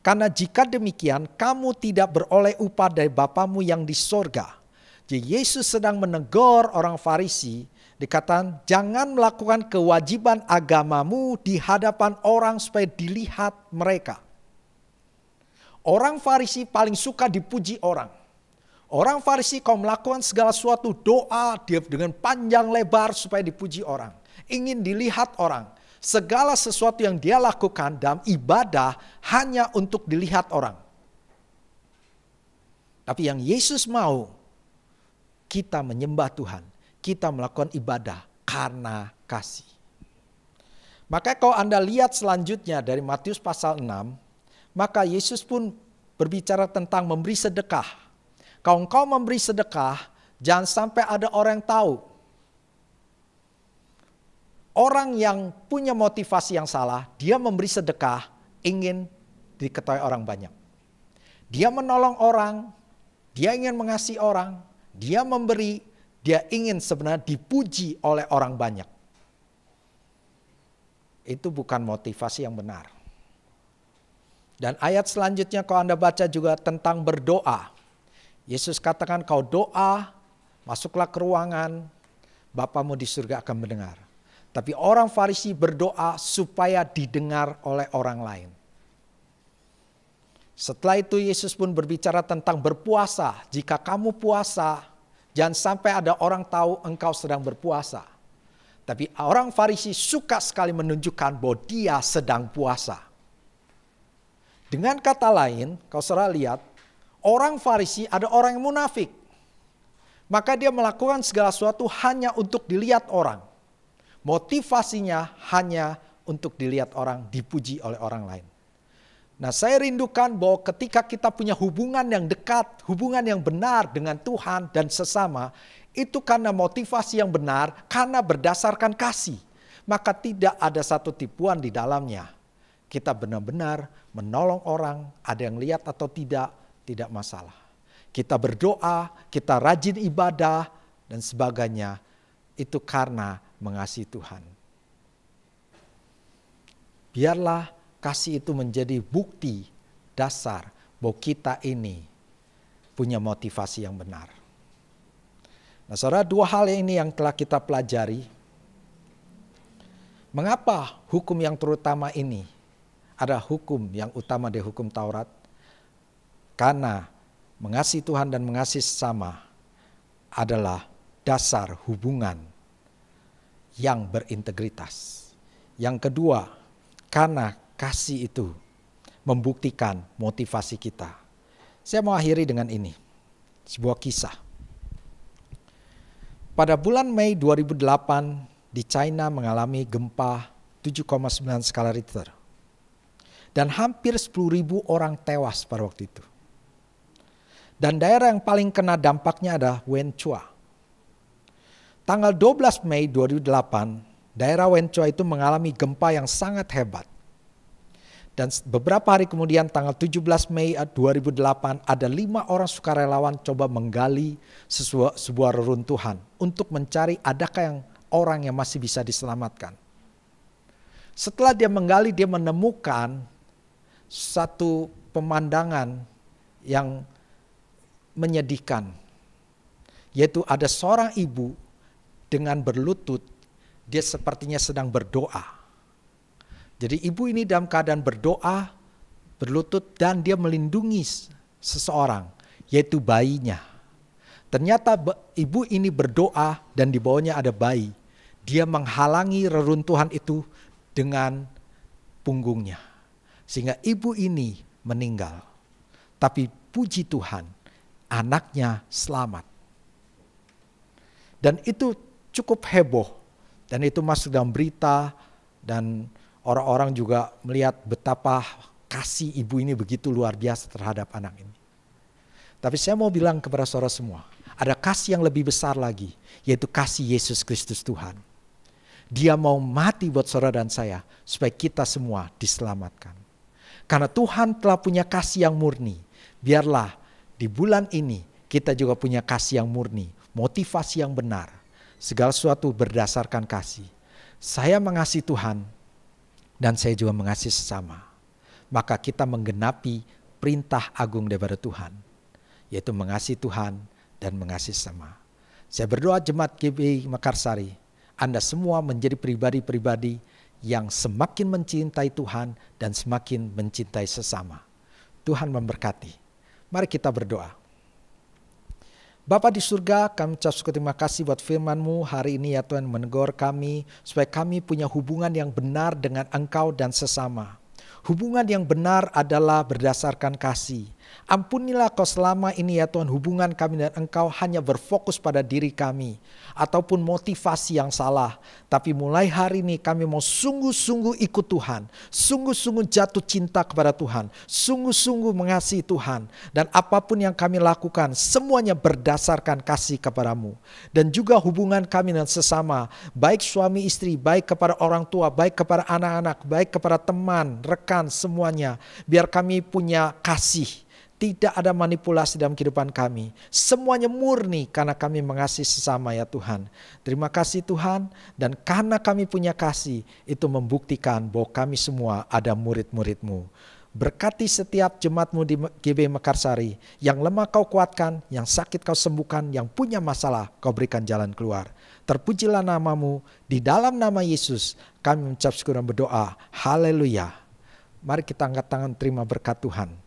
Karena jika demikian kamu tidak beroleh upah dari Bapamu yang di sorga. Jadi Yesus sedang menegur orang Farisi. Dikatakan jangan melakukan kewajiban agamamu di hadapan orang supaya dilihat mereka. Orang Farisi paling suka dipuji orang. Orang Farisi kalau melakukan segala sesuatu doa dia dengan panjang lebar supaya dipuji orang. Ingin dilihat orang. Segala sesuatu yang dia lakukan dalam ibadah hanya untuk dilihat orang. Tapi yang Yesus mau, kita menyembah Tuhan. Kita melakukan ibadah karena kasih. Maka kalau Anda lihat selanjutnya dari Matius pasal 6, maka Yesus pun berbicara tentang memberi sedekah. Kalau engkau memberi sedekah, jangan sampai ada orang yang tahu. Orang yang punya motivasi yang salah, dia memberi sedekah ingin diketahui orang banyak. Dia menolong orang, dia ingin mengasihi orang, dia memberi, dia ingin sebenarnya dipuji oleh orang banyak. Itu bukan motivasi yang benar. Dan ayat selanjutnya kalau Anda baca juga tentang berdoa. Yesus katakan kau doa, masuklah ke ruangan, Bapamu di surga akan mendengar. Tapi orang Farisi berdoa supaya didengar oleh orang lain. Setelah itu Yesus pun berbicara tentang berpuasa. Jika kamu puasa, jangan sampai ada orang tahu engkau sedang berpuasa. Tapi orang Farisi suka sekali menunjukkan bahwa dia sedang puasa. Dengan kata lain, kalau saudara lihat, orang Farisi ada orang yang munafik. Maka dia melakukan segala sesuatu hanya untuk dilihat orang. Motivasinya hanya untuk dilihat orang, dipuji oleh orang lain. Nah saya rindukan bahwa ketika kita punya hubungan yang dekat, hubungan yang benar dengan Tuhan dan sesama, itu karena motivasi yang benar, karena berdasarkan kasih. Maka tidak ada satu tipuan di dalamnya. Kita benar-benar menolong orang, ada yang lihat atau tidak masalah. Kita berdoa, kita rajin ibadah, dan sebagainya. Itu karena mengasihi Tuhan. Biarlah kasih itu menjadi bukti dasar bahwa kita ini punya motivasi yang benar. Nah saudara, dua hal ini yang telah kita pelajari. Mengapa hukum yang terutama ini ada hukum yang utama dari hukum Taurat? Karena mengasihi Tuhan dan mengasihi sesama adalah dasar hubungan yang berintegritas. Yang kedua, karena kasih itu membuktikan motivasi kita. Saya mau akhiri dengan ini, sebuah kisah. Pada bulan Mei 2008 di China mengalami gempa 7,9 skala Richter. Dan hampir 10.000 orang tewas pada waktu itu. Dan daerah yang paling kena dampaknya adalah Wenchua. Tanggal 12 Mei 2008, daerah Wenchua itu mengalami gempa yang sangat hebat. Dan beberapa hari kemudian tanggal 17 Mei 2008 ada 5 orang sukarelawan coba menggali sebuah reruntuhan untuk mencari adakah yang orang yang masih bisa diselamatkan. Setelah dia menggali, dia menemukan satu pemandangan yang menyedihkan. Yaitu ada seorang ibu dengan berlutut, dia sepertinya sedang berdoa. Jadi ibu ini dalam keadaan berdoa, berlutut, dan dia melindungi seseorang, yaitu bayinya. Ternyata ibu ini berdoa dan di bawahnya ada bayi. Dia menghalangi reruntuhan itu dengan punggungnya. Sehingga ibu ini meninggal. Tapi puji Tuhan, anaknya selamat. Dan itu cukup heboh. Dan itu masuk dalam berita. Dan orang-orang juga melihat betapa kasih ibu ini begitu luar biasa terhadap anak ini. Tapi saya mau bilang kepada saudara semua, ada kasih yang lebih besar lagi, yaitu kasih Yesus Kristus Tuhan. Dia mau mati buat saudara dan saya, supaya kita semua diselamatkan. Karena Tuhan telah punya kasih yang murni, biarlah di bulan ini kita juga punya kasih yang murni, motivasi yang benar. Segala sesuatu berdasarkan kasih. Saya mengasihi Tuhan, dan saya juga mengasihi sesama. Maka kita menggenapi perintah agung daripada Tuhan, yaitu mengasihi Tuhan dan mengasihi sesama. Saya berdoa jemaat GBI Mekarsari, Anda semua menjadi pribadi-pribadi yang semakin mencintai Tuhan dan semakin mencintai sesama. Tuhan memberkati. Mari kita berdoa. Bapa di surga, kami ucap syukur terima kasih buat firman-Mu hari ini ya Tuhan, menegur kami supaya kami punya hubungan yang benar dengan Engkau dan sesama. Hubungan yang benar adalah berdasarkan kasih. Ampunilah Kau selama ini ya Tuhan, hubungan kami dan Engkau hanya berfokus pada diri kami ataupun motivasi yang salah. Tapi mulai hari ini kami mau sungguh-sungguh ikut Tuhan, sungguh-sungguh jatuh cinta kepada Tuhan, sungguh-sungguh mengasihi Tuhan. Dan apapun yang kami lakukan semuanya berdasarkan kasih kepadamu. Dan juga hubungan kami dengan sesama, baik suami istri, baik kepada orang tua, baik kepada anak-anak, baik kepada teman, rekan, semuanya. Biar kami punya kasih. Tidak ada manipulasi dalam kehidupan kami. Semuanya murni karena kami mengasihi sesama ya Tuhan. Terima kasih Tuhan. Dan karena kami punya kasih, itu membuktikan bahwa kami semua ada murid-murid-Mu. Berkati setiap jemaat-Mu di GBI Mekarsari. Yang lemah Kau kuatkan, yang sakit Kau sembuhkan, yang punya masalah Kau berikan jalan keluar. Terpujilah nama-Mu. Di dalam nama Yesus kami mengucap syukur dan berdoa. Haleluya. Mari kita angkat tangan terima berkat Tuhan.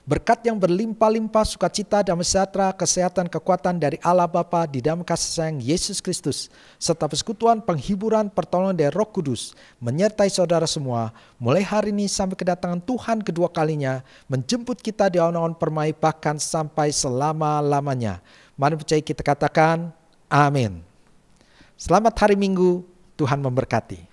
Berkat yang berlimpah-limpah, sukacita, damai sejahtera, kesehatan, kekuatan dari Allah Bapa di dalam kasih sayang Yesus Kristus, serta persekutuan, penghiburan, pertolongan dari Roh Kudus, menyertai saudara semua, mulai hari ini sampai kedatangan Tuhan kedua kalinya, menjemput kita di awan-awan permai, bahkan sampai selama-lamanya. Mari percaya kita katakan, amin. Selamat hari Minggu, Tuhan memberkati.